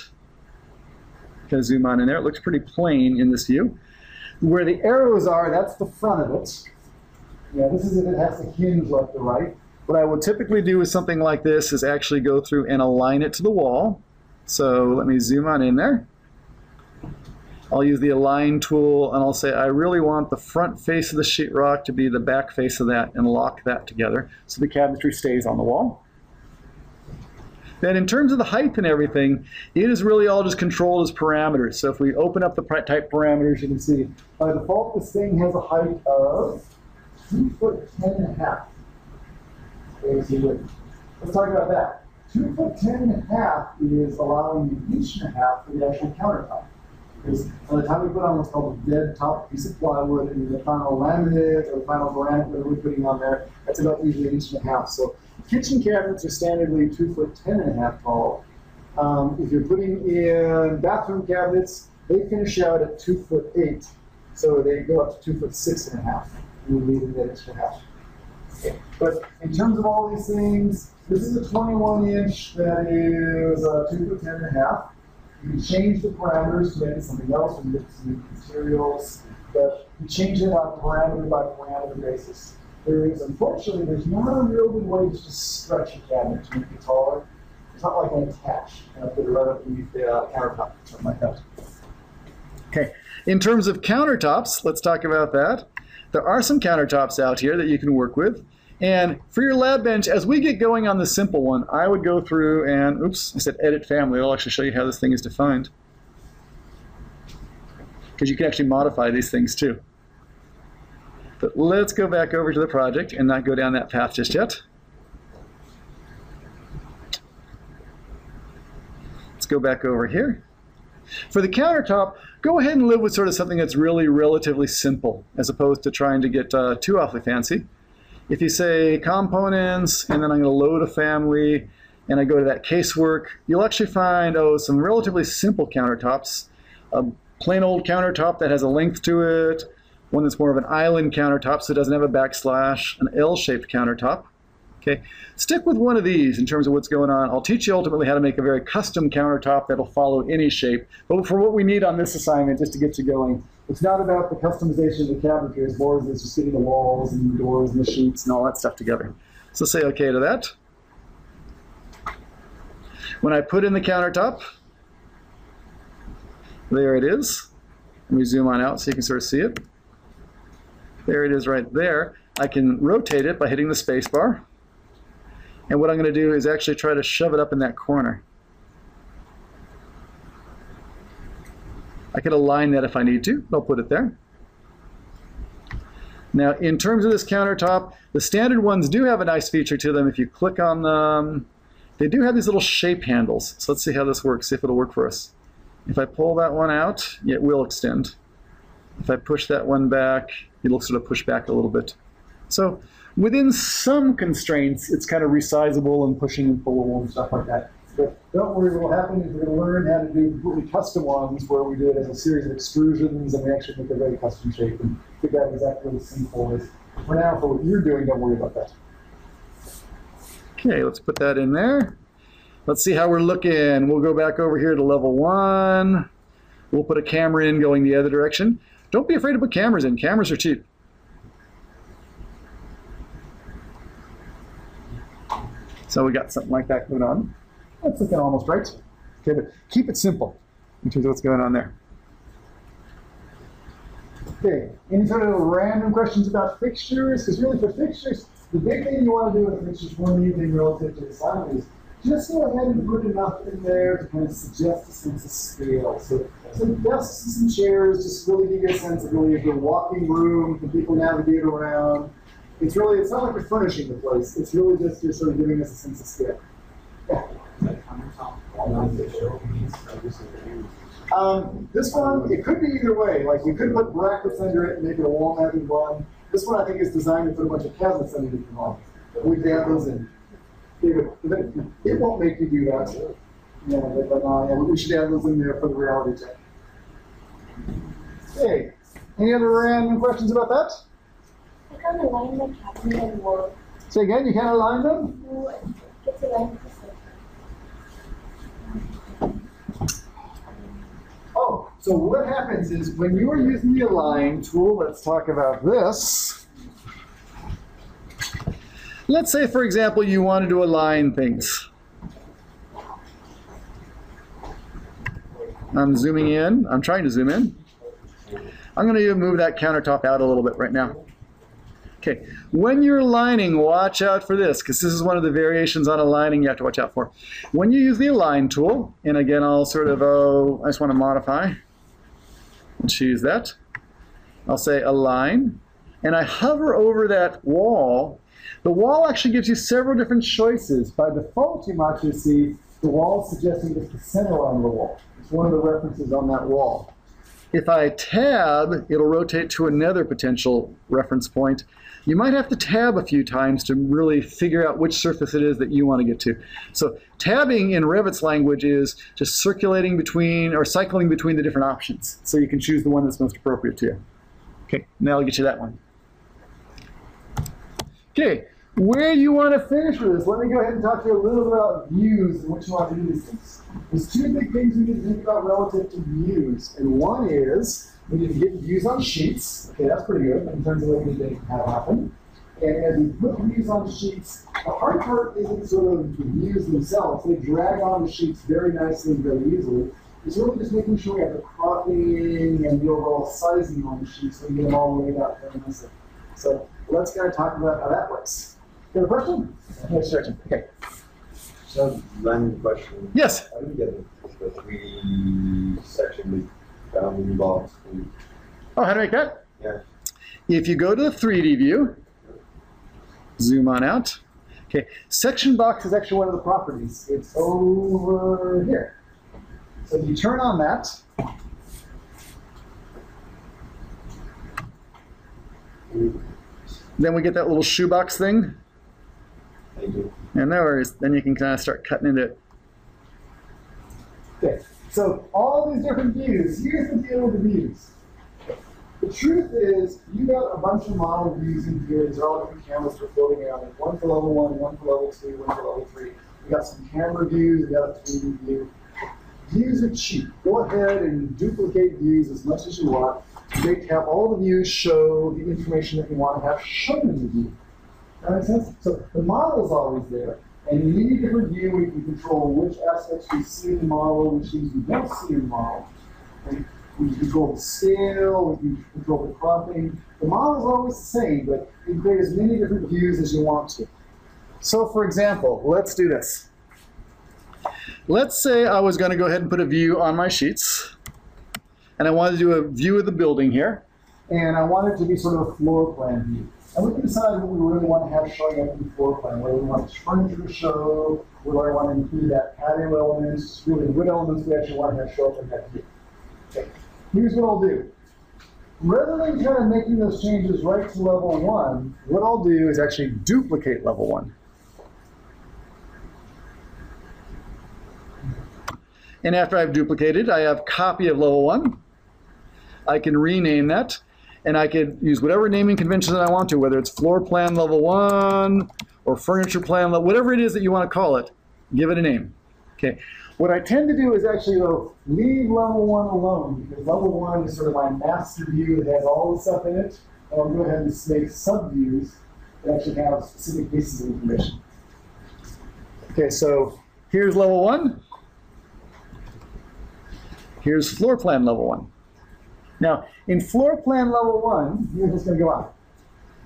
kind of zoom on in there, it looks pretty plain in this view. Where the arrows are, that's the front of it. Yeah, this is if it has a hinge left to right. What I will typically do with something like this is actually go through and align it to the wall. So let me zoom on in there. I'll use the align tool and I'll say I really want the front face of the sheetrock to be the back face of that and lock that together so the cabinetry stays on the wall. Then in terms of the height and everything, it is really all just controlled as parameters. So if we open up the type parameters, you can see by default this thing has a height of 2'10½". Let's talk about that. 2'10½" is allowing you 1.5" for the actual countertop. Because by the time we put on what's called a dead top piece of plywood and the final laminate or the final granite that we're putting on there, that's about usually 1.5". So kitchen cabinets are standardly 2'10½" tall. If you're putting in bathroom cabinets, they finish out at 2'8". So they go up to 2'6½". And we leave it at 1.5". Okay. But in terms of all these things, this is a 21-inch that is 2'10½". You can change the parameters to make it something else and get some materials, but you change it on a parameter by parameter basis. Unfortunately, there's not a real good way just to stretch a cabinet to make it taller. It's not like an attach and I put it right up underneath the countertop or something like that. Okay, in terms of countertops, let's talk about that. There are some countertops out here that you can work with. And for your lab bench, as we get going on the simple one, I would go through and, oops, I said edit family. I'll actually show you how this thing is defined. Because you can actually modify these things too. But let's go back over to the project and not go down that path just yet. Let's go back over here. For the countertop, go ahead and live with sort of something that's really relatively simple, as opposed to trying to get too awfully fancy. If you say components, and then I'm going to load a family, and I go to that casework, you'll actually find, some relatively simple countertops. A plain old countertop that has a length to it, one that's more of an island countertop so it doesn't have a backslash, an L-shaped countertop. Okay, stick with one of these in terms of what's going on. I'll teach you ultimately how to make a very custom countertop that'll follow any shape. But for what we need on this assignment, just to get you going, it's not about the customization of the cabinetry as more as it's just getting the walls and the doors and the sheets and all that stuff together. So say okay to that. When I put in the countertop, there it is. Let me zoom on out so you can sort of see it. There it is right there. I can rotate it by hitting the space bar. And what I'm going to do is actually try to shove it up in that corner. I can align that if I need to. I'll put it there. Now, in terms of this countertop, the standard ones do have a nice feature to them. If you click on them, they do have these little shape handles. So let's see how this works, see if it'll work for us. If I pull that one out, it will extend. If I push that one back, it'll sort of push back a little bit. So within some constraints, it's kind of resizable and pushing and pullable and stuff like that. But don't worry, what will happen is we're going to learn how to do completely custom ones where we do it as a series of extrusions and we actually make a very custom shape and figure out exactly what the C4 is. For now, for what you're doing, don't worry about that. Okay, let's put that in there. Let's see how we're looking. We'll go back over here to level 1. We'll put a camera in going the other direction. Don't be afraid to put cameras in. Cameras are cheap. So we got something like that going on. That's looking almost right. Okay, but keep it simple in terms of what's going on there. Okay, any sort of random questions about fixtures? Because really for fixtures, the big thing you want to do with fixtures more than anything relative to design is just go ahead and put enough in there to kind of suggest a sense of scale. So some desks and some chairs just really give you a sense of really a good walking room, can people navigate around. It's really, it's not like you're furnishing the place. It's really just you're sort of giving us a sense of scale. Yeah. This one, it could be either way. Like we could put brackets under it and make it a wall-mounted one. This one I think is designed to put a bunch of cabinets underneath the wall. We can add those in. It won't make you do that. Yeah, but we should add those in there for the reality check. Okay. Any other random questions about that? I can't align the cabinet and wall. Say again, you can't align them? No, it's aligned to Oh, so what happens is when you are using the align tool, let's talk about this. Let's say, for example, you wanted to align things. I'm zooming in. I'm trying to zoom in. I'm going to move that countertop out a little bit right now. Okay, when you're aligning, watch out for this, because this is one of the variations on aligning you have to watch out for. When you use the align tool, and again, I'll sort of, I just want to modify and choose that. I'll say align, and I hover over that wall. The wall actually gives you several different choices. By default, you might just see the wall suggesting it's the center line of the wall. It's one of the references on that wall. If I tab, it'll rotate to another potential reference point. You might have to tab a few times to really figure out which surface it is that you want to get to. So tabbing in Revit's language is just circulating between or cycling between the different options. So you can choose the one that's most appropriate to you. Okay, now I'll get you that one. Okay, where you want to finish with this, let me go ahead and talk to you a little bit about views and what you want to do with these things. There's two big things we need to think about relative to views. And one is we need to get views on sheets. Okay, that's pretty good in terms of what we need to have happen. And as we put views on sheets, the hard part isn't sort of the views themselves. They drag on the sheets very nicely and very easily. It's really just making sure we have the cropping and the overall sizing on the sheets so we get them all laid out very nicely. So let's kind of talk about how that works. You have a question? Yes, sir. Okay. So, random question. Yes. How do you get the 3D section with bounding box? Oh, how to make that? Yeah. If you go to the 3D view, zoom on out. Okay, section box is actually one of the properties. It's over here. So if you turn on that, then we get that little shoebox thing. Thank you. And no worries, then you can kind of start cutting into it. Okay, so all these different views, here's the deal with the views. The truth is, you got a bunch of model views in here. These are all different cameras that are floating around. Like one for level 1, one for level 2, one for level 3. We got some camera views, we got a 3D view. Views are cheap. Go ahead and duplicate views as much as you want. Make have all the views show the information that you want to have shown in the view. That makes sense? So the model is always there. And in any different view, we can control which aspects we see in the model, which things we don't see in the model. Okay? We can control the scale, we can control the cropping. The model is always the same, but you can create as many different views as you want to. So for example, let's do this. Let's say I was going to go ahead and put a view on my sheets. and I wanted to do a view of the building here, and I want it to be sort of a floor plan view. And we can decide what we really want to have showing up in the floor plan, whether we want furniture to show, whether I want to include that patio elements, really what elements we actually want to have show up in that view. Okay. Here's what I'll do. Rather than kind of making those changes right to level 1, what I'll do is actually duplicate level 1. And after I've duplicated, I have copy of level 1. I can rename that, and I could use whatever naming convention that I want to, whether it's floor plan level 1 or furniture plan level, whatever it is that you want to call it, give it a name. Okay. What I tend to do is actually, though, leave level 1 alone, because level 1 is sort of my master view that has all the stuff in it, and I'll go ahead and make subviews that actually have specific pieces of information. Okay, so here's level 1. Here's floor plan level 1. Now, in floor plan level 1, here's what's going to go on.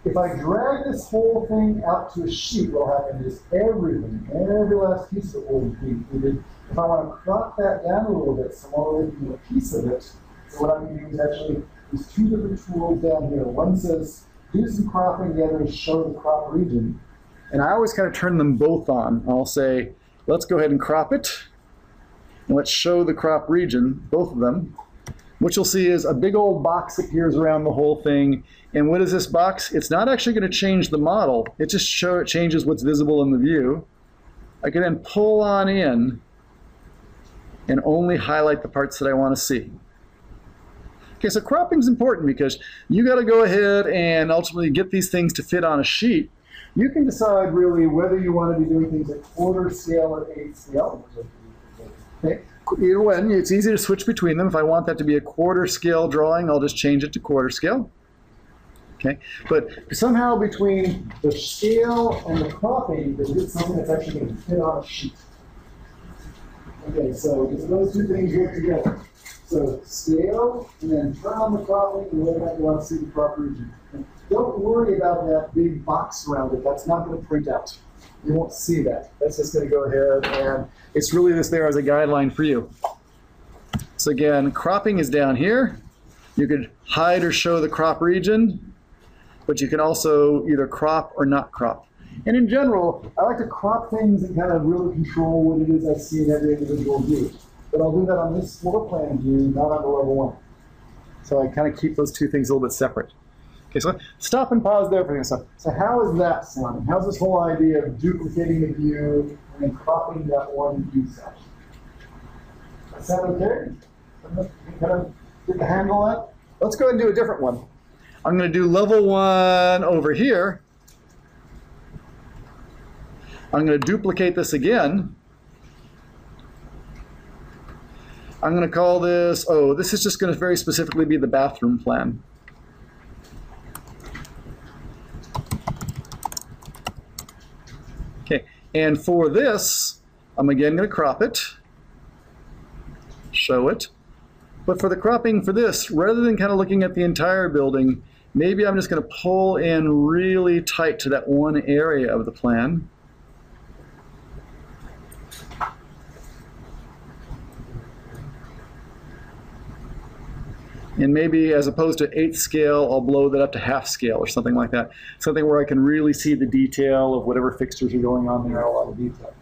If I drag this whole thing out to a sheet, what will happen is everything, every last piece of it will be included. If I want to crop that down a little bit, so I'm only looking at a piece of it, so what I'm going to do is actually use 2 different tools down here. One says, do some cropping, the other is show the crop region. And I always kind of turn them both on. I'll say, let's go ahead and crop it, and let's show the crop region, both of them. What you'll see is a big old box appears around the whole thing. And what is this box? It's not actually going to change the model. It just changes what's visible in the view. I can then pull on in and only highlight the parts that I want to see. Okay, so cropping is important because you got to go ahead and ultimately get these things to fit on a sheet. You can decide really whether you want to be doing things at quarter scale or 8 scale. Okay. Either one, it's easy to switch between them. If I want that to be a quarter scale drawing, I'll just change it to quarter scale. Okay, but somehow between the scale and the cropping, there's just something that's actually going to fit on a sheet. Okay, so those 2 things work together. So scale, and then turn on the cropping, and whether or not you want to see the crop region. And don't worry about that big box around it. That's not going to print out. You won't see that. That's just going to go ahead, and it's really just there as a guideline for you. So again, cropping is down here. You could hide or show the crop region, but you can also either crop or not crop. And in general, I like to crop things and kind of really control what it is I see in every individual view. But I'll do that on this floor plan view, not on the level 1. So I kind of keep those 2 things a little bit separate. Okay, so stop and pause there for a second. So how is that sounding? How's this whole idea of duplicating the view and then cropping that one view sound? Does that sound okay? Kind of get the handle on that? Let's go ahead and do a different one. I'm going to do level 1 over here. I'm going to duplicate this again. I'm going to call this, this is just going to very specifically be the bathroom plan. Okay, and for this, I'm again going to crop it, show it. But for the cropping for this, rather than kind of looking at the entire building, maybe I'm just going to pull in really tight to that one area of the plan. And maybe as opposed to 8th scale, I'll blow that up to half scale or something like that. Something where I can really see the detail of whatever fixtures are going on there, a lot of detail.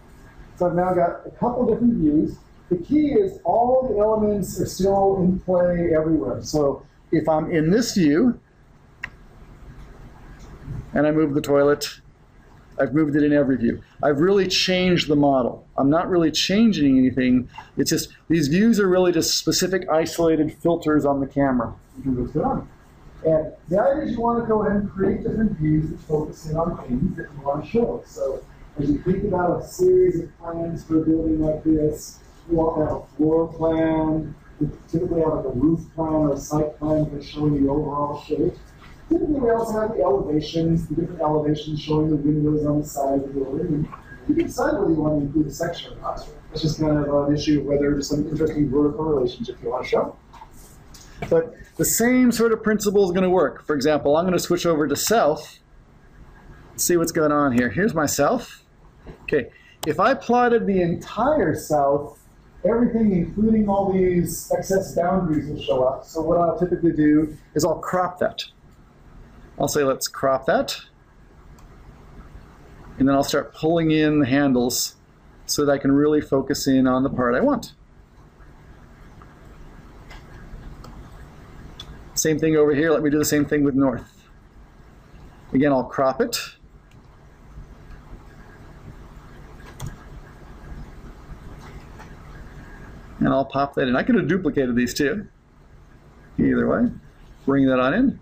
So I've now got a couple different views. The key is all the elements are still in play everywhere. So if I'm in this view, and I move the toilet, I've moved it in every view. I've really changed the model. I'm not really changing anything. It's just, these views are really just specific isolated filters on the camera. You can go on. And the idea is you want to go ahead and create different views that focus in on things that you want to show. So as you think about a series of plans for a building like this, you want to have a floor plan, you typically have like a roof plan or a site plan that's showing the overall shape. Typically, we also have the elevations, the different elevations showing the windows on the side of the building. And you can decide whether you want to include a section or not. It's just kind of an issue of whether there's some interesting vertical relationship you want to show. But the same sort of principle is going to work. For example, I'm going to switch over to south. See what's going on here. Here's my south. Okay, if I plotted the entire south everything, including all these excess boundaries, will show up. So what I'll typically do is I'll crop that. I'll say, let's crop that. And then I'll start pulling in the handles so that I can really focus in on the part I want. Same thing over here. Let me do the same thing with north. Again, I'll crop it. And I'll pop that in. I could have duplicated these too. Either way, bring that on in.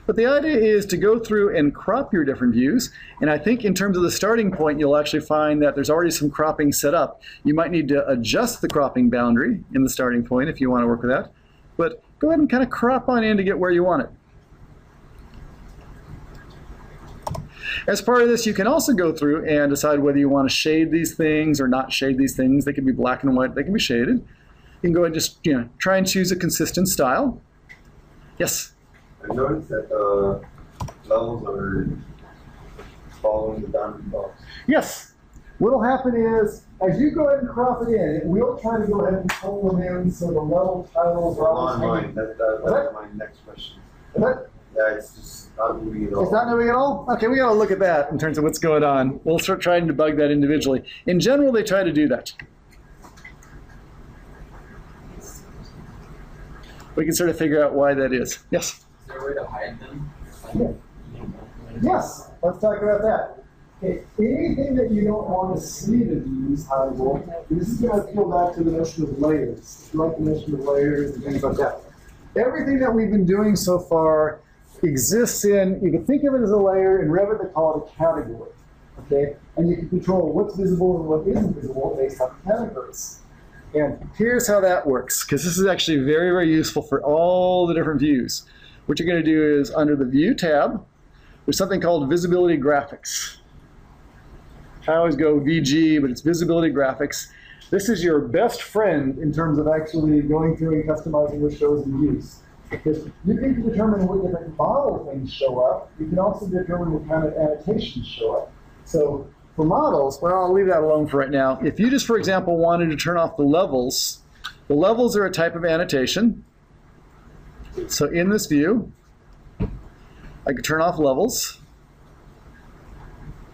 But the idea is to go through and crop your different views. And I think in terms of the starting point, you'll actually find that there's already some cropping set up. You might need to adjust the cropping boundary in the starting point if you want to work with that. But go ahead and kind of crop on in to get where you want it. As part of this, you can also go through and decide whether you want to shade these things or not shade these things. They can be black and white, they can be shaded. You can go ahead and just try and choose a consistent style. Yes? I noticed that the levels are following the boundary box. Yes. What'll happen is, as you go ahead and crop it in, we'll try to go ahead and pull them in so the level titles are always hanging. That's my next question. Is that? Yeah, it's just not moving at all. It's not moving at all? Okay, we got to look at that in terms of what's going on. We'll start trying to debug that individually. In general, they try to do that. We can sort of figure out why that is. Yes? Is there a way to hide them? Yes, let's talk about that. Okay, anything that you don't want to see the views hideable, this is going to appeal back to the notion of layers. If you like the notion of layers and things like that. Everything that we've been doing so far exists in, you can think of it as a layer. In Revit, they call it a category. Okay? And you can control what's visible and what isn't visible based on categories. And here's how that works, because this is actually very, very useful for all the different views. What you're going to do is, under the View tab, there's something called Visibility Graphics. I always go VG, but it's Visibility Graphics. This is your best friend in terms of actually going through and customizing what shows and views. Because you can determine what different model things show up. You can also determine what kind of annotations show up. So for models, well, I'll leave that alone for right now. If you just, for example, wanted to turn off the levels are a type of annotation. So in this view, I could turn off levels.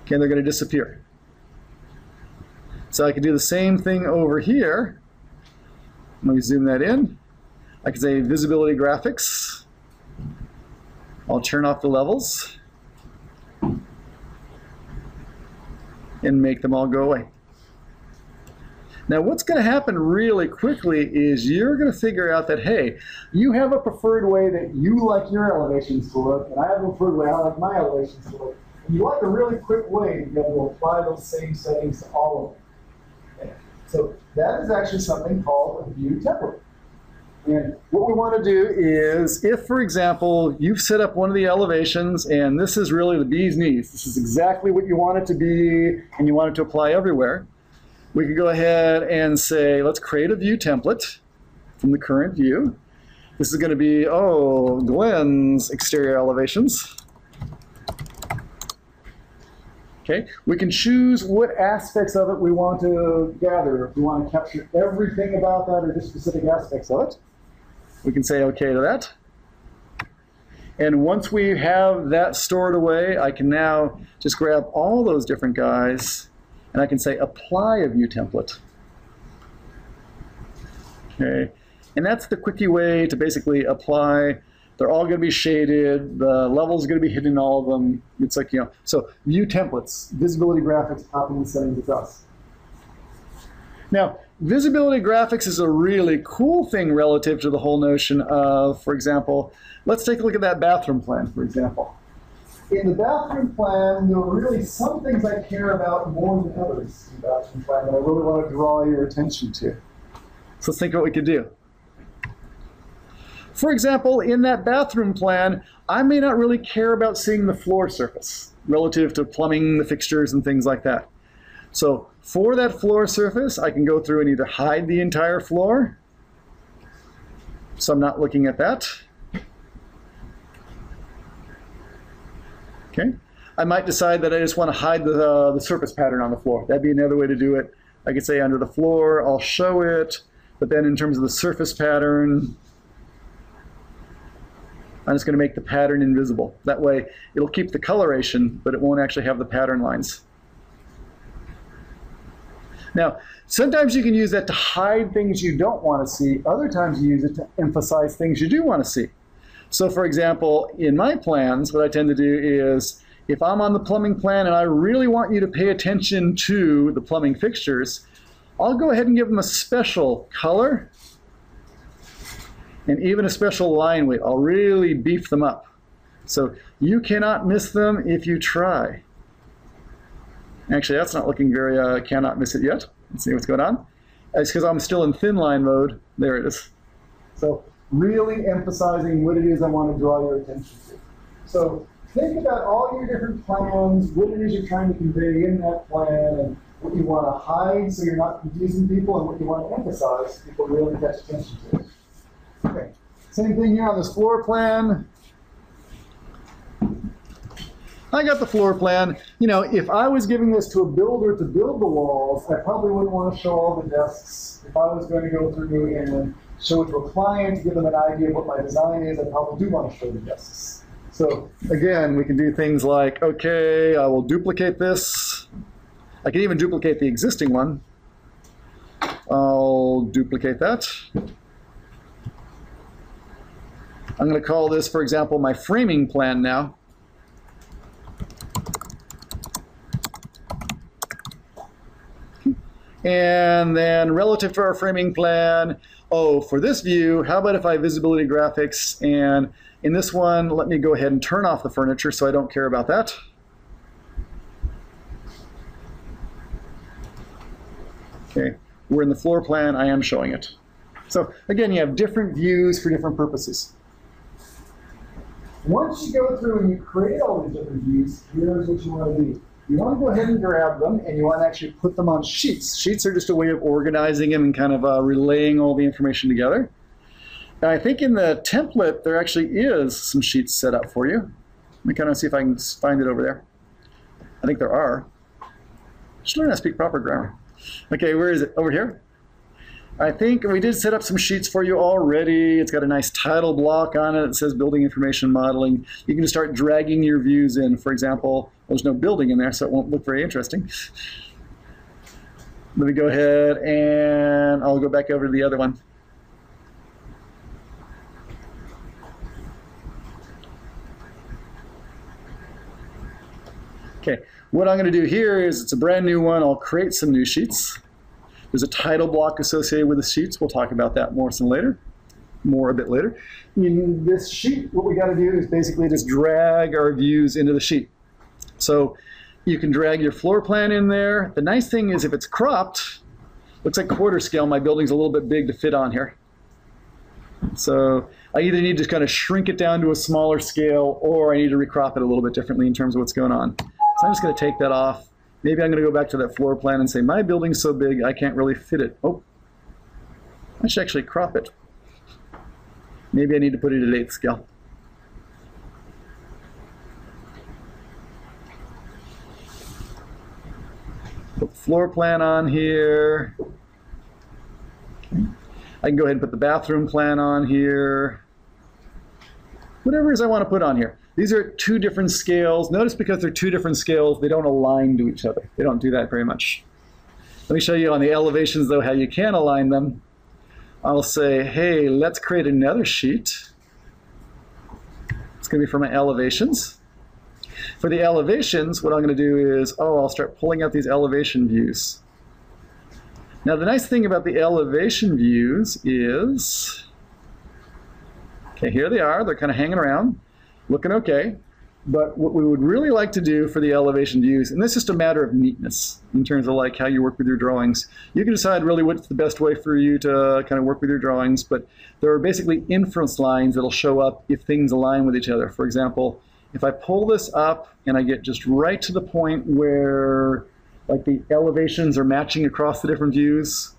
Okay, they're going to disappear. So I could do the same thing over here. Let me zoom that in. I could say Visibility Graphics. I'll turn off the levels and make them all go away. Now what's going to happen really quickly is you're going to figure out that, hey, you have a preferred way that you like your elevations to look, and I have a preferred way I like my elevations to look. And you like a really quick way to be able to apply those same settings to all of them. Okay. So that is actually something called a view template. And what we want to do is, if, for example, you've set up one of the elevations and this is really the bee's knees, this is exactly what you want it to be and you want it to apply everywhere, we could go ahead and say, let's create a view template from the current view. This is going to be, Glenn's exterior elevations. Okay, we can choose what aspects of it we want to gather. If we want to capture everything about that or just specific aspects of it, we can say OK to that. And once we have that stored away, I can now just grab all those different guys and I can say apply a view template. Okay, and that's the quickie way to basically apply. They're all going to be shaded. The level's going to be hidden in all of them. It's like, so view templates, visibility graphics, popping the settings across. Now, visibility graphics is a really cool thing relative to the whole notion of, for example, let's take a look at that bathroom plan, for example. In the bathroom plan, there are really some things I care about more than others in the bathroom plan that I really want to draw your attention to. So let's think of what we could do. For example, in that bathroom plan, I may not really care about seeing the floor surface relative to plumbing, the fixtures, and things like that. So for that floor surface, I can go through and either hide the entire floor, so I'm not looking at that. Okay. I might decide that I just want to hide the surface pattern on the floor. That'd be another way to do it. I could say under the floor, I'll show it, but then in terms of the surface pattern, I'm just going to make the pattern invisible. That way, it'll keep the coloration, but it won't actually have the pattern lines. Now, sometimes you can use that to hide things you don't want to see. Other times you use it to emphasize things you do want to see. So for example, in my plans, what I tend to do is, if I'm on the plumbing plan and I really want you to pay attention to the plumbing fixtures, I'll go ahead and give them a special color and even a special line weight. I'll really beef them up. So you cannot miss them if you try. Actually, that's not looking very, cannot miss it yet. Let's see what's going on. It's because I'm still in thin line mode. There it is. So really emphasizing what it is I want to draw your attention to. So think about all your different plans, what it is you're trying to convey in that plan, and what you want to hide so you're not confusing people, and what you want to emphasize so people really catch attention to. Okay, same thing here on this floor plan. I got the floor plan. You know, if I was giving this to a builder to build the walls, I probably wouldn't want to show all the desks. If I was going to go through and show it to a client to give them an idea of what my design is, I probably do want to show the desks. So again, we can do things like, okay, I will duplicate this. I can even duplicate the existing one. I'll duplicate that. I'm going to call this, for example, my framing plan now. And then relative to our framing plan, oh, for this view, how about if I visibility graphics, and in this one, let me go ahead and turn off the furniture so I don't care about that. Okay, we're in the floor plan, I am showing it. So again, you have different views for different purposes. Once you go through and you create all these different views, here's what you want to do. You want to go ahead and grab them, and you want to actually put them on sheets. Sheets are just a way of organizing them and kind of relaying all the information together. And I think in the template, there actually is some sheets set up for you. Let me kind of see if I can find it over there. I think there are. Just learn how to speak proper grammar. Okay, where is it? Over here? I think we did set up some sheets for you already. It's got a nice title block on it. It says building information modeling. You can just start dragging your views in. For example, there's no building in there, so it won't look very interesting. Let me go ahead and I'll go back over to the other one. Okay, what I'm going to do here is, it's a brand new one. I'll create some new sheets. There's a title block associated with the sheets. We'll talk about that more a bit later. In this sheet, what we got to do is basically just drag our views into the sheet. So you can drag your floor plan in there. The nice thing is if it's cropped, looks like quarter scale, my building's a little bit big to fit on here. So I either need to kind of shrink it down to a smaller scale, or I need to recrop it a little bit differently in terms of what's going on. So I'm just going to take that off. Maybe I'm going to go back to that floor plan and say, my building's so big, I can't really fit it. Oh, I should actually crop it. Maybe I need to put it at 8th scale. Put the floor plan on here. Okay. I can go ahead and put the bathroom plan on here. Whatever it is I want to put on here. These are two different scales. Notice because they're two different scales, they don't align to each other. They don't do that very much. Let me show you on the elevations, though, how you can align them. I'll say, hey, let's create another sheet. It's going to be for my elevations. For the elevations, what I'm going to do is, I'll start pulling out these elevation views. Now, the nice thing about the elevation views is, okay, here they are. They're kind of hanging around. Looking okay, but what we would really like to do for the elevation views, and this is just a matter of neatness in terms of like how you work with your drawings. You can decide really what's the best way for you to kind of work with your drawings, but there are basically inference lines that'll show up if things align with each other. For example, if I pull this up and I get just right to the point where like the elevations are matching across the different views,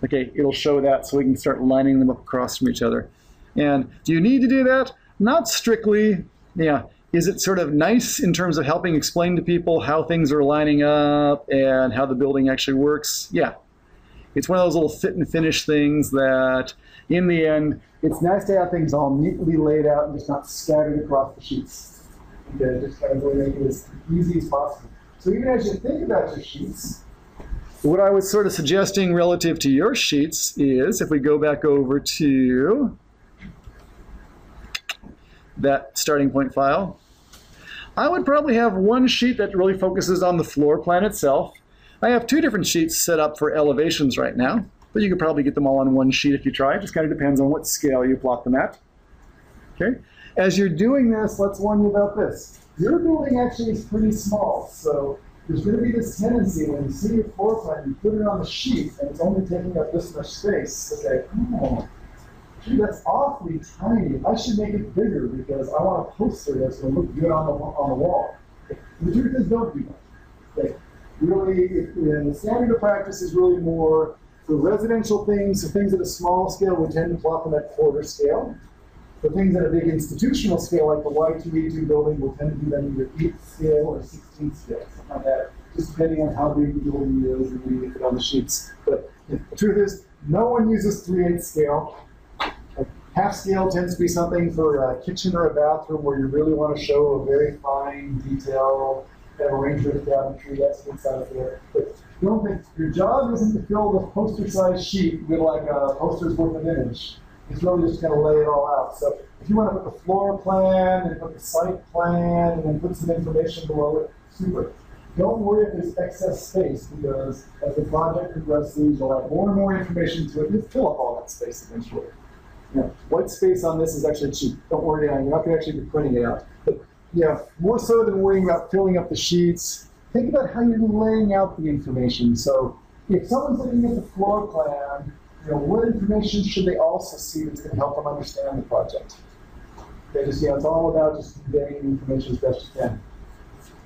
okay, it'll show that so we can start lining them up across from each other. And do you need to do that? Not strictly. Yeah, Is it sort of nice in terms of helping explain to people how things are lining up and how the building actually works? Yeah. It's one of those little fit and finish things that, in the end, it's nice to have things all neatly laid out and just not scattered across the sheets. Okay, just kind of really make it as easy as possible. So even as you think about your sheets, what I was sort of suggesting relative to your sheets is, if we go back over to that starting point file, I would probably have one sheet that really focuses on the floor plan itself. I have two different sheets set up for elevations right now, but you could probably get them all on one sheet if you try. It just kind of depends on what scale you plot them at. Okay. As you're doing this, let's warn you about this. Your building actually is pretty small, so there's going to be this tendency when you see your floor plan, you put it on the sheet, and it's only taking up this much space. To say, oh, gee, that's awfully tiny. I should make it bigger because I want a poster that's going to look good on the wall. The truth is, don't do that. Okay. Really, the standard of practice is really more for residential things, so things at a small scale, we tend to plot them at quarter scale. For things at a big institutional scale, like the Y2E2 building, we'll tend to do them either 8th scale or 16th scale, something like that, just depending on how big the building is and we get it on the sheets. But the truth is, no one uses 3/8 scale. Half scale tends to be something for a kitchen or a bathroom where you really want to show a very fine detail, kind of arrangement of cabinetry, that's good stuff there. But don't think, your job isn't to fill the poster-sized sheet with like a poster's worth of image. It's really just going to lay it all out. So if you want to put the floor plan and put the site plan and then put some information below it, super. Don't worry if there's excess space because as the project progresses, you'll have more and more information to it. You'll fill up all that space eventually. You know, white space on this is actually cheap. Don't worry, you're not going to actually be printing it out. But yeah, more so than worrying about filling up the sheets, think about how you're laying out the information. So if someone's looking at the floor plan, you know, what information should they also see that's going to help them understand the project? Okay, just, it's all about just conveying information as best you can.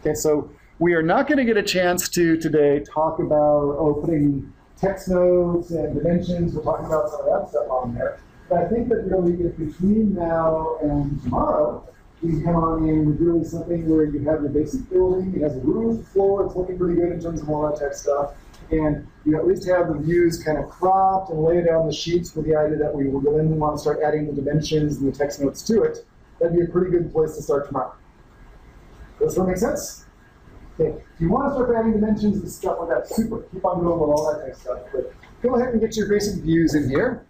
Okay, so we are not going to get a chance to today talk about putting text notes and dimensions. We're talking about some of that stuff on there. But I think that really, if between now and tomorrow, you can come on in with really something where you have your basic building, it has a roof, floor, it's looking pretty good in terms of all that tech stuff. And you at least have the views kind of cropped and laid out on the sheets with the idea that we will then want to start adding the dimensions and the text notes to it. That'd be a pretty good place to start tomorrow. Does that make sense? Okay. If you want to start adding dimensions and stuff like that, super. Keep on going with all that kind of stuff. But go ahead and get your basic views in here.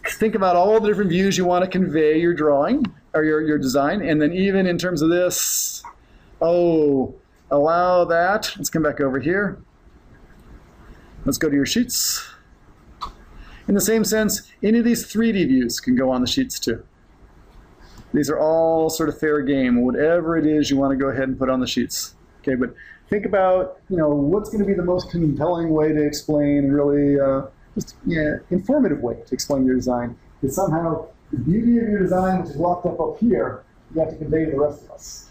Think about all the different views you want to convey your drawing or your design. And then even in terms of this, allow that. Let's come back over here. Let's go to your sheets. In the same sense, any of these 3D views can go on the sheets too. These are all sort of fair game, whatever it is you want to go ahead and put on the sheets. Okay, but think about, what's going to be the most compelling way to explain and really informative way to explain your design. Because somehow the beauty of your design, which is locked up here, you have to convey to the rest of us.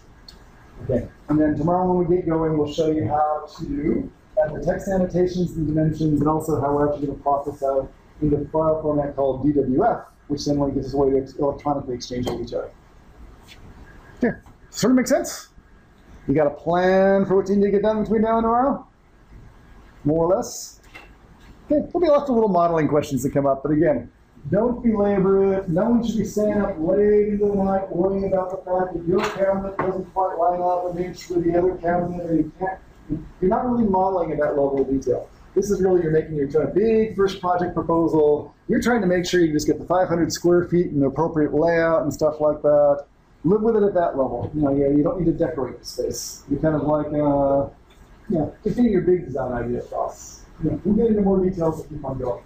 Okay, and then tomorrow when we get going, we'll show you how to add the text annotations and dimensions, and also how we're actually going to plot this out into a file format called DWF, which then gives us a way to electronically exchange with each other. Okay, sort of makes sense? You got a plan for what you need to get done between now and tomorrow? More or less? Okay, there'll be lots of little modeling questions that come up, but again, don't belabor it. No one should be staying up late into the night worrying about the fact that your cabinet doesn't quite line up an inch with the other cabinet, or you can't. You're not really modeling at that level of detail. This is really, you're making your kind of big first project proposal. You're trying to make sure you just get the 500 square feet and the appropriate layout and stuff like that. Live with it at that level. You don't need to decorate the space. You're kind of like, just getting your big design idea across. We'll get into more details as we keep on going.